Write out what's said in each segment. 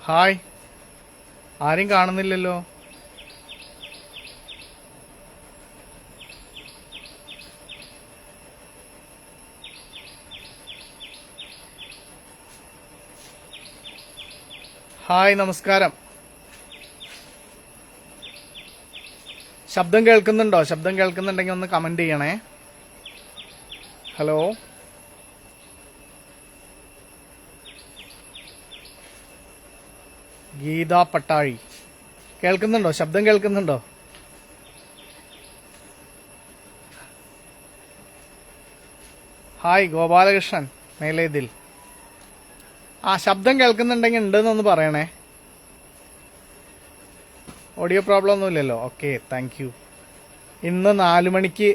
Hi, ആരും കാണുന്നില്ലല്ലോ. Hi, നമസ്കാരം. ശബ്ദം കേൾക്കുന്നുണ്ടോ? ശബ്ദം കേൾക്കുന്നുണ്ടെങ്കിൽ ഒന്ന് കമന്റ് ചെയ്യണേ. ഹലോ, ഗീത പട്ടാഴി കേൾക്കുന്നുണ്ടോ? ശബ്ദം കേൾക്കുന്നുണ്ടോ? ഹായ്, ഗോപാലകൃഷ്ണൻ മേലേതിൽ. ശബ്ദം കേൾക്കുന്നുണ്ടെങ്കിൽ ഉണ്ടെന്നൊന്ന് പറയണേ. ഓഡിയോ പ്രോബ്ലം ഒന്നുമില്ലല്ലോ. Okay, thank U. ഇന്ന് 4 മണിക്ക്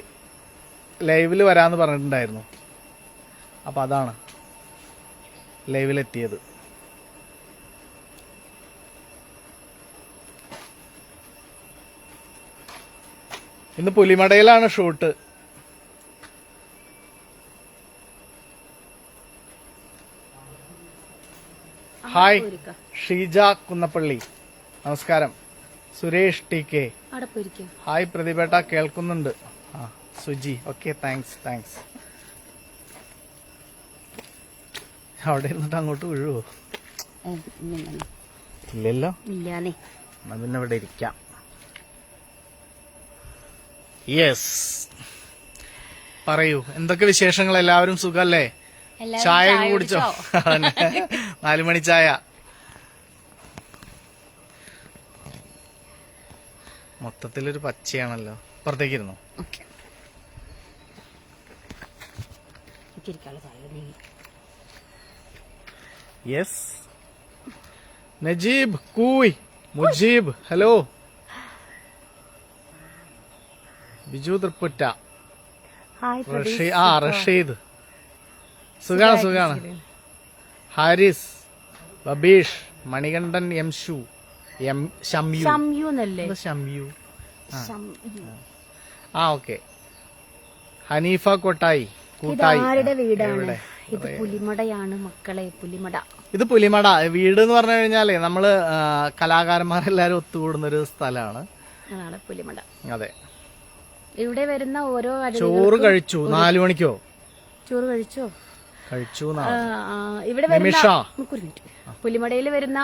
ലൈവിൽ വരാമെന്ന് പറഞ്ഞിട്ടുണ്ടായിരുന്നു. അപ്പം അതാണ് ലൈവിലെത്തിയത്. ഇന്ന് പുലിമടയിലാണ് ഷൂട്ട്. ഹായ്, ഷീജ കുന്നപ്പള്ളി, നമസ്കാരം. സുരേഷ് ടി കെ, ഹായ് പ്രതിഭേട്ട, കേൾക്കുന്നുണ്ട്. Suji, okay, thanks. അവിടെ ഇരുന്നിട്ട് അങ്ങോട്ട് വീഴുവോ? ഇല്ലല്ലോ. എന്നാ പിന്നെ ഇവിടെ ഇരിക്കാം. യെസ്, പറയൂ, എന്തൊക്കെ വിശേഷങ്ങൾ? എല്ലാവരും സുഖല്ലേ? ചായ കുടിച്ചോ? 4 മണി ചായ. മൊത്തത്തിലൊരു പച്ചയാണല്ലോ. പുറത്തേക്കിരുന്നു. യെസ്, നജീബ് കൂയ്, മുജീബ് ഹലോ, ബിജു തൃപ്പുറ്റ, റഷീദ്, സുഖാണ്. ഹാരിസ്, ബബീഷ്, മണികണ്ഠൻ, ഷംയു. ഓക്കെ. ഹനീഫ കൂട്ടായി. വീടാണ് ഇത്? പുലിമടയാണ് മക്കളെ, പുലിമട. ഇത് പുലിമട വീട് എന്ന് പറഞ്ഞു കഴിഞ്ഞാലേ നമ്മള് കലാകാരന്മാരെല്ലാരും ഒത്തുകൂടുന്ന ഒരു സ്ഥലമാണ് പുലിമട. അതെ. ഇവിടെ വരുന്ന ഓരോ ചോറ് കഴിച്ചു. 4 മണിക്കോ ചോറ് കഴിച്ചു. ഇവിടെ പുലിമടയിൽ വരുന്ന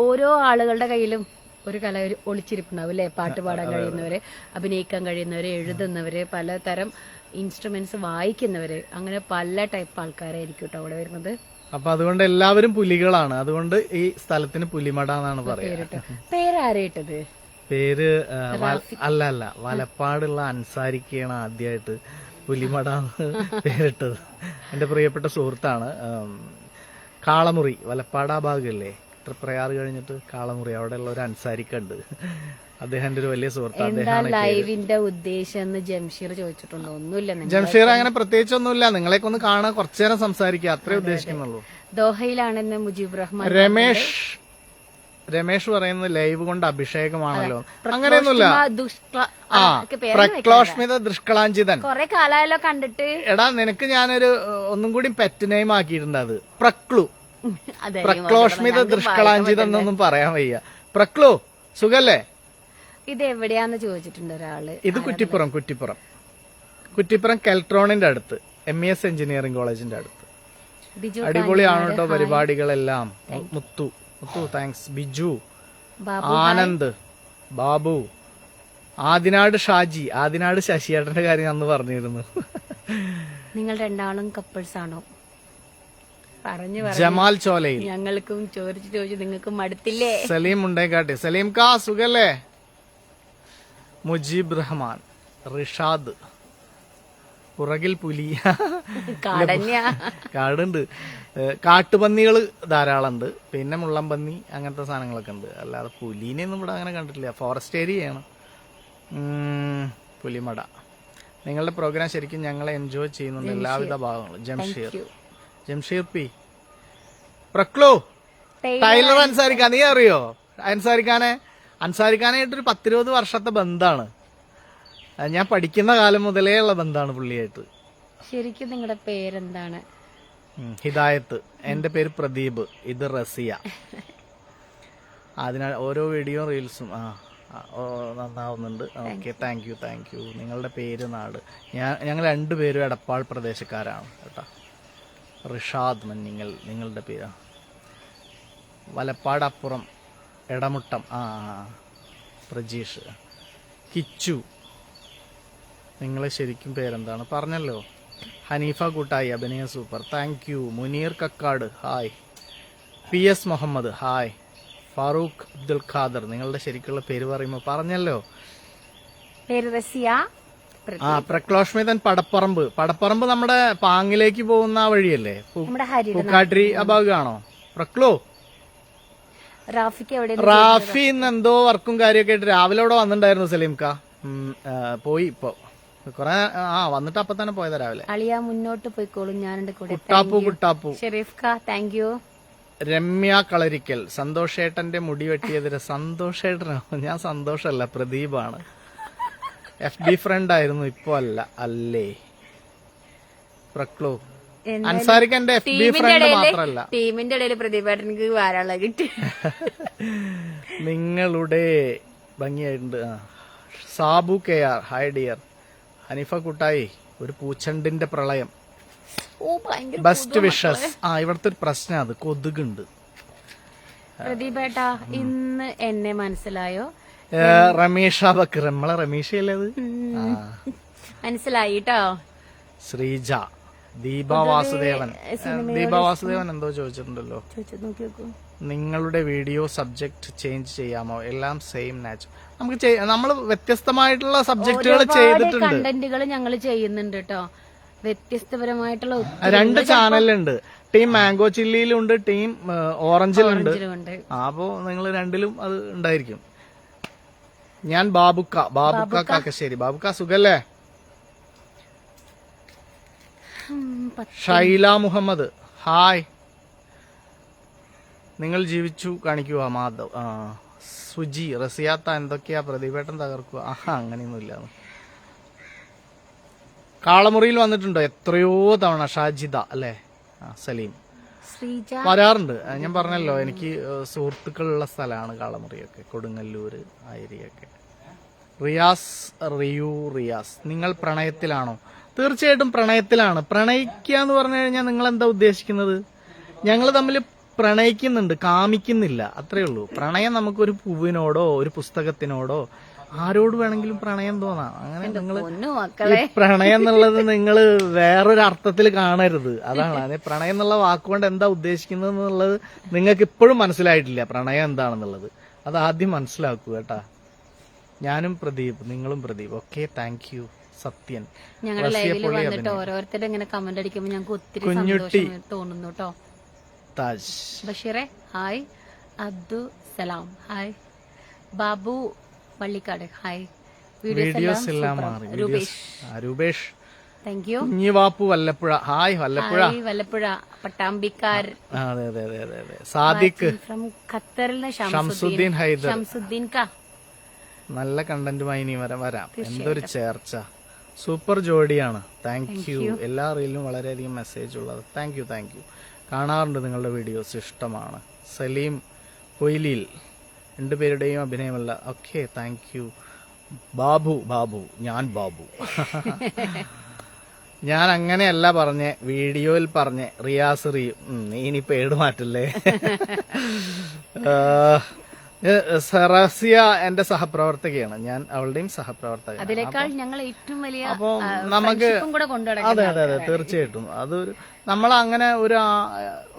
ഓരോ ആളുകളുടെ കയ്യിലും ഒരു കല ഒളിച്ചിരിപ്പുണ്ടാവും അല്ലെ? പാട്ട് പാടാൻ കഴിയുന്നവര്, അഭിനയിക്കാൻ കഴിയുന്നവര്, എഴുതുന്നവര്, പലതരം ഇൻസ്ട്രുമെന്റ്സ് വായിക്കുന്നവര്, അങ്ങനെ പല ടൈപ്പ് ആൾക്കാരായിരിക്കും കേട്ടോ അവിടെ വരുന്നത്. അപ്പൊ അതുകൊണ്ട് എല്ലാവരും പുലികളാണ്. അതുകൊണ്ട് ഈ സ്ഥലത്തിന് പുലിമട എന്നാണ് പറയുന്നത്. പേരാരേട്ടത്? പേര് അല്ല, വലപ്പാടുള്ള അൻസാരിക്കാണ് ആദ്യമായിട്ട് പുലിമട പേരിട്ടത്. എന്റെ പ്രിയപ്പെട്ട സുഹൃത്താണ്. കാളമുറി, വലപ്പാട് ആ ഭാഗമല്ലേ, തൃപ്രയാർ കഴിഞ്ഞിട്ട് കാളമുറി, അവിടെ ഉള്ള ഒരു അൻസാരിക്കുണ്ട്. അദ്ദേഹത്തിന്റെ ഒരു വലിയ സുഹൃത്താണ്. ലൈവിന്റെ ഉദ്ദേശം ജംഷീർ ചോദിച്ചിട്ടുണ്ടോ? ഒന്നുമില്ല ജംഷീർ, അങ്ങനെ പ്രത്യേകിച്ചൊന്നുമില്ല. നിങ്ങളെയൊക്കെ ഒന്ന് കാണാൻ കുറച്ചു നേരം സംസാരിക്കുക, അത്രേ ഉദ്ദേശിക്കുന്നുള്ളൂ. ദോഹയിലാണെന്ന് മുജീബ് റഹ്മാൻ. രമേഷ് പറയുന്നത് ലൈവ് കൊണ്ട് അഭിഷേകമാണല്ലോ. അങ്ങനെയൊന്നുമില്ല. പ്രക്ലോഷ്മിത ദുഷ്കളാഞ്ചിതൻ. കൊറേ കാലായല്ലോ കണ്ടിട്ട്. എടാ, നിനക്ക് ഞാനൊരു ഒന്നും കൂടി പെറ്റ് നെയിം ആക്കിയിട്ടുണ്ട്. അത് പ്രക്ലു. പ്രക്ലോഷ്മിത ദുഷ്കളാഞ്ചിതൻ എന്നൊന്നും പറയാൻ വയ്യ. പ്രക്ലു, സുഖല്ലേ? ഇത് എവിടെയാന്ന് ചോദിച്ചിട്ടുണ്ട് ഒരാള്. ഇത് കുറ്റിപ്പുറം കെൽട്രോണിന്റെ അടുത്ത്, MES എഞ്ചിനീയറിംഗ് കോളേജിന്റെ അടുത്ത്. അടിപൊളിയാണ് കേട്ടോ പരിപാടികളെല്ലാം. മുത്തു, താങ്ക്സ്. ബിജു, ആനന്ദ്, ബാബു, ആദിനാട് ഷാജി, ആദിനാട് ശശിയേട്ടന്റെ കാര്യം അന്ന് പറഞ്ഞിരുന്നു. നിങ്ങൾ രണ്ടാളും കപ്പിൾസ് ആണോ? ജമാൽ ചോലയിൽ. ഞങ്ങൾക്കും ചോദിച്ചു നിങ്ങൾക്കും മടുത്തില്ലേ? സലീം മുണ്ടേക്കാട്ടെ. സലീം കാ, സുഖല്ലേ? മുജീബ് റഹ്മാൻ, റിഷാദ്, പുറകിൽ പുലി. കാടുണ്ട്. കാട്ടുപന്നികൾ ധാരാളം ഉണ്ട്. പിന്നെ മുള്ളംപന്നി, അങ്ങനത്തെ സാധനങ്ങളൊക്കെ ഉണ്ട്. അല്ലാതെ പുലീനെയൊന്നും ഇവിടെ അങ്ങനെ കണ്ടിട്ടില്ല. ഫോറസ്റ്റ് ഏരിയയാണ് പുലിമട. നിങ്ങളുടെ പ്രോഗ്രാം ശരിക്കും ഞങ്ങളെ എൻജോയ് ചെയ്യുന്നുണ്ട്. എല്ലാവിധ ഭാഗങ്ങളും. ജംഷീർ പി. പ്രക്ലോ, ടൈലർ അൻസാരിക്കാൻ നീ അറിയോ? അൻസാരിക്കാനായിട്ടൊരു 10-20 വർഷത്തെ ബന്ധാണ്. ഞാൻ പഠിക്കുന്ന കാലം മുതലേ ഉള്ള ബന്ധാണ് പുള്ളിയായിട്ട്. ശരിക്കും നിങ്ങളുടെ പേരെന്താണ്? ഹിദായത്ത്. എന്റെ പേര് പ്രദീപ്, ഇത് റസിയ. അതിനാൽ ഓരോ വീഡിയോ റീൽസും നന്നാവുന്നുണ്ട്. Okay, thank U. നിങ്ങളുടെ പേര്, നാട്? ഞങ്ങൾ രണ്ടുപേരും എടപ്പാൾ പ്രദേശക്കാരാണ് കേട്ടോ. റിഷാദ് മന്നിങ്ങൽ നിങ്ങളുടെ പേര്? വലപ്പാട് അപ്പുറം എടമുട്ടം. പ്രജീഷ്. കിച്ചു, നിങ്ങളെ ശരിക്കും പേരെന്താണ്? പറഞ്ഞല്ലോ. ഹനീഫ കൂട്ടായി, അഭിനയം super, thank you. Muneer Kakkad, hi. PS Muhammad, hi. Farooq Abdul Khader, നിങ്ങളുടെ ശരിക്കുള്ള പേര് പറയുമ്പോ പറഞ്ഞല്ലോ. പേര് റസിയ. പ്രക്ലോഷ്മിതൻ പടപ്പറമ്പ് നമ്മുടെ പാങ്ങിലേക്ക് പോകുന്ന ആ വഴിയല്ലേ? പൂക്കാട്ടിരി ആ ഭാഗമാണോ? പ്രക്ലോ റാഫി ഇന്ന് എന്തോ വർക്കും കാര്യമൊക്കെ ആയിട്ട് രാവിലെ ഇവിടെ വന്നിട്ടുണ്ടായിരുന്നു. സലീംക്ക പോയി ഇപ്പൊ കൊറേ വന്നിട്ട് അപ്പൊ തന്നെ പോയതാ രാവിലെ. അളിയ മുന്നോട്ട് പോയിക്കോളും, ഞാനുണ്ട് കൂടെ. കുട്ടാപ്പു ഷെരീഫ് ക, താങ്ക് യു. രമ്യ കളരിക്കൽ, സന്തോഷേട്ടന്റെ മുടി വെട്ടിയതിന്. സന്തോഷേട്ടനോ? ഞാൻ സന്തോഷല്ല, പ്രദീപാണ്. FB ഫ്രണ്ട് ആയിരുന്നു, ഇപ്പൊ അല്ല അല്ലേ? പ്രക്ലോ അൻസാരിക്ക് എന്റെ FB ഫ്രണ്ട് മാത്രല്ല, ടീമിന്റെ ഇടയിൽ പ്രതിഭേട്ടനക്ക് വാരാള കിട്ടി. നിങ്ങളുടെ ഭംഗിയായിട്ടുണ്ട്. Sabu KR, hi dear. Haneefa Koottayi, ഒരു പൂച്ചണ്ടിന്റെ പ്രളയം. Best wishes. ഇവിടുത്തെ ഒരു പ്രശ്നം, അത് കൊതുകുണ്ട്. പ്രദീപേട്ടാ, ഇന്ന് എന്നെ മനസ്സിലായോ? റമീഷ ബക്കർ, നമ്മളെ റമീഷയല്ലേ അത്? മനസ്സിലായി ട്ടോ. ശ്രീജ. ദീപാവാസുദേവൻ എന്തോ ചോദിച്ചിട്ടുണ്ടല്ലോ. നിങ്ങളുടെ വീഡിയോ സബ്ജക്ട് ചേഞ്ച് ചെയ്യാമോ? എല്ലാം സെയിം നാച്ച്. നമുക്ക് നമ്മള് വ്യത്യസ്തമായിട്ടുള്ള സബ്ജക്റ്റുകൾ ചെയ്തിട്ടുണ്ട്. കണ്ടന്റുകൾ ഞങ്ങൾ ചെയ്യുന്നുണ്ട് കേട്ടോ, വ്യത്യസ്തപരമായിട്ടുള്ള 2 ചാനലുണ്ട്. ടീം മാംഗോ ചില്ലിയിലുണ്ട്, ടീം ഓറഞ്ചിലുണ്ട്. അപ്പോ നിങ്ങൾ രണ്ടിലും അത് ഉണ്ടായിരിക്കും. ഞാൻ ബാബുക്ക കാക്കശ്ശേരി. ബാബുക്ക സുഖല്ലേ? ഷൈല മുഹമ്മദ്, ഹായ്. നിങ്ങൾ ജീവിച്ചു കാണിക്കുക. മാധവ്. സുജി. റസിയാത്ത, എന്തൊക്കെയാ പ്രദീപേട്ടൻ തകർക്കുക? അങ്ങനെയൊന്നുമില്ല. കാളമുറിയിൽ വന്നിട്ടുണ്ടോ? എത്രയോ തവണ. ഷാജിദ അല്ലേ? സലീം വരാറുണ്ട്. ഞാൻ പറഞ്ഞല്ലോ, എനിക്ക് സുഹൃത്തുക്കളുള്ള സ്ഥലമാണ് കാളമുറിയൊക്കെ, കൊടുങ്ങല്ലൂര് ആ ഏരിയൊക്കെ. റിയാസ്, നിങ്ങൾ പ്രണയത്തിലാണോ? തീർച്ചയായിട്ടും പ്രണയത്തിലാണ്. പ്രണയിക്കുക എന്ന് പറഞ്ഞു കഴിഞ്ഞാൽ നിങ്ങൾ എന്താ ഉദ്ദേശിക്കുന്നത്? ഞങ്ങൾ തമ്മിൽ പ്രണയിക്കുന്നുണ്ട്, കാമിക്കുന്നില്ല, അത്രേ ഉള്ളൂ. പ്രണയം നമുക്കൊരു പൂവിനോടോ ഒരു പുസ്തകത്തിനോടോ ആരോട് വേണമെങ്കിലും പ്രണയം തോന്നാം. അങ്ങനെ നിങ്ങൾ പ്രണയം എന്നുള്ളത് നിങ്ങൾ വേറൊരു അർത്ഥത്തിൽ കാണരുത്. അതാണ് അതെ, പ്രണയം എന്നുള്ള വാക്കുകൊണ്ട് എന്താ ഉദ്ദേശിക്കുന്നത് എന്നുള്ളത് നിങ്ങൾക്ക് ഇപ്പോഴും മനസ്സിലായിട്ടില്ല. പ്രണയം എന്താണെന്നുള്ളത് അത് ആദ്യം മനസ്സിലാക്കൂ കേട്ടാ. ഞാനും പ്രദീപ്, നിങ്ങളും Pradeep. Okay, thank U. Sathyan. ഞങ്ങളുടെ ലൈവിൽ വന്നിട്ട് ഓരോരുത്തരുടെ ഇങ്ങനെ കമന്റ് അടിക്കുമ്പോൾ ഞങ്ങൾക്ക് ഒത്തിരി സന്തോഷം തോന്നുന്നു കേട്ടോ. താജ് ബഷീറെ, hi. Abdu Salam, hi. Babu Pallikkad, hi. Videos എല്ലാം Rupesh, thank you. Kunjivappu Vallappuzha, hi. Vallappuzha പട്ടാമ്പിക്കാർ. അതെ. സാദിഖ് ഫ്രം ഖത്തറിൽ. ഷംസുദ്ദീൻ ഹൈദർ. ഷംസുദ്ദീൻ കാ, നല്ല കണ്ടന്റുമായി ഇനി വരാം. എന്തൊരു ചേർച്ച, സൂപ്പർ ജോഡിയാണ്. Thank you. എല്ലാ റീലിലും വളരെയധികം മെസ്സേജ് ഉള്ളത്. Thank you. കാണാറുണ്ട് നിങ്ങളുടെ വീഡിയോസ്, ഇഷ്ടമാണ്. സലീം പൊയിലിൽ, രണ്ടുപേരുടെയും അഭിനയമല്ല. Okay, thank you. ബാബു, ഞാൻ ബാബു. ഞാൻ അങ്ങനെയല്ല പറഞ്ഞേ, വീഡിയോയിൽ പറഞ്ഞേ. റിയാസ് നീ ഇനി പേട് മാറ്റല്ലേ. സറസിയ എന്റെ സഹപ്രവർത്തകയാണ്, ഞാൻ അവളുടെയും സഹപ്രവർത്തക. അതിനേക്കാൾ ഞങ്ങൾ ഏറ്റവും വലിയ അപ്പൊ നമുക്ക് അതെ തീർച്ചയായിട്ടും അതൊരു നമ്മളങ്ങനെ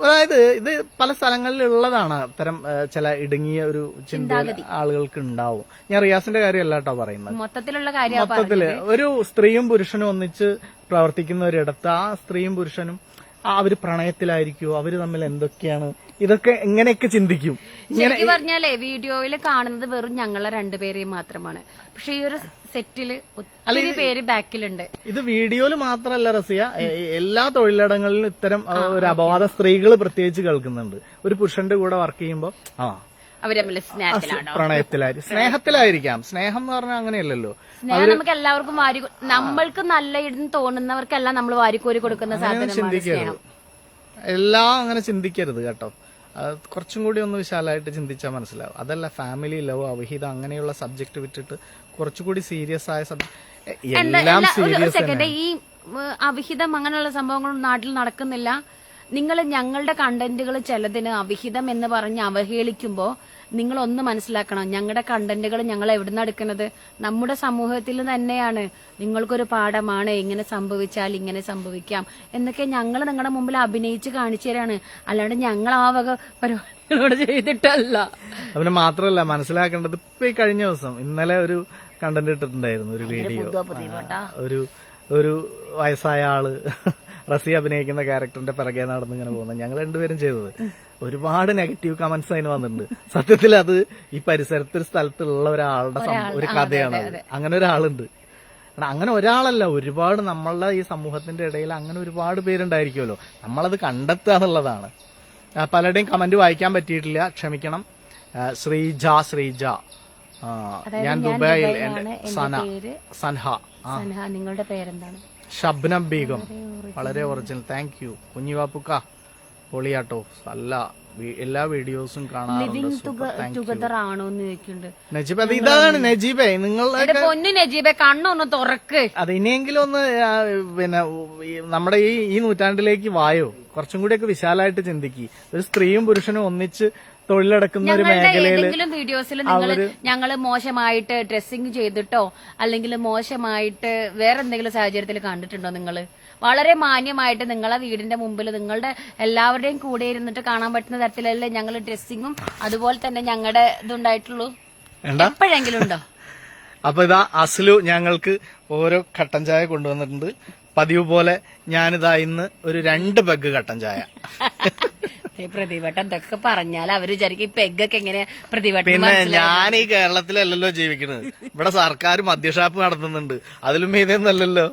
അതായത് ഇത് പല സ്ഥലങ്ങളിൽ ഉള്ളതാണ്. അത്തരം ചില ഇടുങ്ങിയ ഒരു ചിന്ത ആളുകൾക്ക് ഉണ്ടാവും. ഞാൻ റിയാസിന്റെ കാര്യമല്ല കേട്ടോ പറയുന്നത്, മൊത്തത്തില് ഒരു സ്ത്രീയും പുരുഷനും ഒന്നിച്ച് പ്രവർത്തിക്കുന്ന ഒരിടത്ത് ആ സ്ത്രീയും പുരുഷനും അവര് പ്രണയത്തിലായിരിക്കുമോ, അവര് തമ്മിൽ എന്തൊക്കെയാണ്, ഇതൊക്കെ എങ്ങനെയൊക്കെ ചിന്തിക്കും. ശരിക്കും പറഞ്ഞാലേ വീഡിയോയിൽ കാണുന്നത് വെറും ഞങ്ങളെ രണ്ടുപേരെയും മാത്രമാണ്. പക്ഷെ ഈ ഒരു സെറ്റില് ഒത്തിരി പേര് ബാക്കിലുണ്ട്. ഇത് വീഡിയോയില് മാത്രമല്ല റസിയ, എല്ലാ തൊഴിലിടങ്ങളിലും ഇത്തരം ഒരു അപവാദ സ്ത്രീകൾ പ്രത്യേകിച്ച് കേൾക്കുന്നുണ്ട്. ഒരു പുരുഷന്റെ കൂടെ വർക്ക് ചെയ്യുമ്പോ സ്നേഹത്തിലായിരിക്കാം. സ്നേഹം എന്ന് പറഞ്ഞാൽ അങ്ങനെയല്ലല്ലോ. സ്നേഹം നമുക്ക് എല്ലാവർക്കും നമ്മൾക്ക് നല്ല ഇടുന്ന് തോന്നുന്നവർക്കെല്ലാം നമ്മൾ വാരിക്കോരി കൊടുക്കുന്ന സാധനമാണ് സ്നേഹം. എല്ലാം അങ്ങനെ ചിന്തിക്കരുത് കേട്ടോ. അത് കുറച്ചും കൂടി ഒന്ന് വിശാലമായിട്ട് ചിന്തിച്ചാൽ മനസ്സിലാവും. അതല്ല ഫാമിലി ലവ്, അവിഹിതം അങ്ങനെയുള്ള സബ്ജക്ട് വിട്ടിട്ട് കുറച്ചുകൂടി സീരിയസ് ആയ എല്ലാം സീരിയസ് സെക്കൻഡ്, ഈ അവിഹിതം അങ്ങനെയുള്ള സംഭവങ്ങളൊന്നും നാട്ടിൽ നടക്കുന്നില്ല. നിങ്ങൾ ഞങ്ങളുടെ കണ്ടന്റുകൾ ചിലതിന് അവിഹിതം എന്ന് പറഞ്ഞ് അവഹേളിക്കുമ്പോൾ നിങ്ങൾ ഒന്ന് മനസ്സിലാക്കണം, ഞങ്ങളുടെ കണ്ടന്റുകൾ ഞങ്ങൾ എവിടുന്ന് എടുക്കുന്നത്? നമ്മുടെ സമൂഹത്തിൽ തന്നെയാണ്. നിങ്ങൾക്കൊരു പാഠമാണ്, ഇങ്ങനെ സംഭവിച്ചാൽ ഇങ്ങനെ സംഭവിക്കാം എന്നൊക്കെ ഞങ്ങൾ നിങ്ങളുടെ മുമ്പിൽ അഭിനയിച്ച് കാണിച്ചു തരാണ്. അല്ലാണ്ട് ഞങ്ങൾ ആ വക പരിപാടികളോട് ചെയ്തിട്ടല്ല. അതിന് മാത്രമല്ല മനസ്സിലാക്കേണ്ടത്, ഇപ്പൊ ഈ കഴിഞ്ഞ ദിവസം ഇന്നലെ ഒരു കണ്ടന്റ് ഇട്ടിട്ടുണ്ടായിരുന്നു, ഒരു വീഡിയോ. ഒരു വയസ്സായ ആള് റസി അഭിനയിക്കുന്ന ക്യാരക്ടറിന്റെ പിറകെ നടന്നിങ്ങനെ പോകുന്നത് ഞങ്ങൾ രണ്ടുപേരും ചെയ്തത്. ഒരുപാട് നെഗറ്റീവ് കമന്റ്സ് അതിന് വന്നിട്ടുണ്ട്. സത്യത്തിൽ അത് ഈ പരിസരത്തൊരു സ്ഥലത്തുള്ള ഒരാളുടെ ഒരു കഥയാണ്. അങ്ങനെ ഒരാളുണ്ട്. അങ്ങനെ ഒരാളല്ല, ഒരുപാട് നമ്മളുടെ ഈ സമൂഹത്തിന്റെ ഇടയിൽ അങ്ങനെ ഒരുപാട് പേരുണ്ടായിരിക്കുമല്ലോ. നമ്മളത് കണ്ടെത്തുക എന്നുള്ളതാണ്. പലരുടെയും കമന്റ് വായിക്കാൻ പറ്റിയിട്ടില്ല, ക്ഷമിക്കണം. ശ്രീജ ഞാൻ ദുബായിൽ സൻഹ. നിങ്ങളുടെ പേരെന്താണ്? ഷബ്നം ബീഗം. വളരെ ഒറിജിനൽ. താങ്ക് യു കുഞ്ഞിവാപ്പുക്ക. പൊളിയാട്ടോ. അല്ല എല്ലാ വീഡിയോസും കാണാറുണ്ട്. ആണോ എന്ന് ചോദിക്കുന്നുണ്ട് നജീബ്. അത് ഇതാണ് നജീബേ, നിങ്ങളുടെ പൊന്നു നജീബെ, കണ്ണൊന്ന് തുറക്ക്. അത് ഇനിയെങ്കിലും ഒന്ന് പിന്നെ നമ്മുടെ ഈ നൂറ്റാണ്ടിലേക്ക് വായോ. കുറച്ചും കൂടിയൊക്കെ വിശാലമായിട്ട് ചിന്തിക്ക്. ഒരു സ്ത്രീയും പുരുഷനും ഒന്നിച്ച് തൊഴിലടക്കുന്ന ഒരു മേഖലയിൽ ഏതെങ്കിലും വീഡിയോസിൽ ഞങ്ങള് മോശമായിട്ട് ഡ്രസ്സിങ് ചെയ്തിട്ടോ അല്ലെങ്കിൽ മോശമായിട്ട് വേറെ എന്തെങ്കിലും സാഹചര്യത്തിൽ കണ്ടിട്ടുണ്ടോ? നിങ്ങള് വളരെ മാന്യമായിട്ട് നിങ്ങളെ വീടിന്റെ മുമ്പിൽ നിങ്ങളുടെ എല്ലാവരുടെയും കൂടെ ഇരുന്നിട്ട് കാണാൻ പറ്റുന്ന തരത്തിലല്ലേ ഞങ്ങൾ ഡ്രസ്സിങ്ങും അതുപോലെ തന്നെ ഞങ്ങളുടെ ഇതുണ്ടായിട്ടുള്ളൂ. എപ്പോഴെങ്കിലും ഉണ്ടോ? അപ്പൊ ഇതാ അസ്ലു ഞങ്ങൾക്ക് ഓരോ കട്ടൻ ചായ കൊണ്ടുവന്നിട്ടുണ്ട്. പതിവ് പോലെ ഞാനിതാ ഇന്ന് ഒരു 2 പെഗ് കട്ടൻ ചായ. പ്രതിവട്ടം എന്തൊക്കെ പറഞ്ഞാൽ അവര് വിചാരിക്കും ഈ പെഗ്ഗൊക്കെ എങ്ങനെ പ്രതിവട്ടം. പിന്നെ ഞാൻ ഈ കേരളത്തിലല്ലല്ലോ ജീവിക്കുന്നത്. ഇവിടെ സർക്കാർ മദ്യഷാപ്പ് നടത്തുന്നുണ്ട്. അതിലും മീതൊന്നല്ലല്ലോ.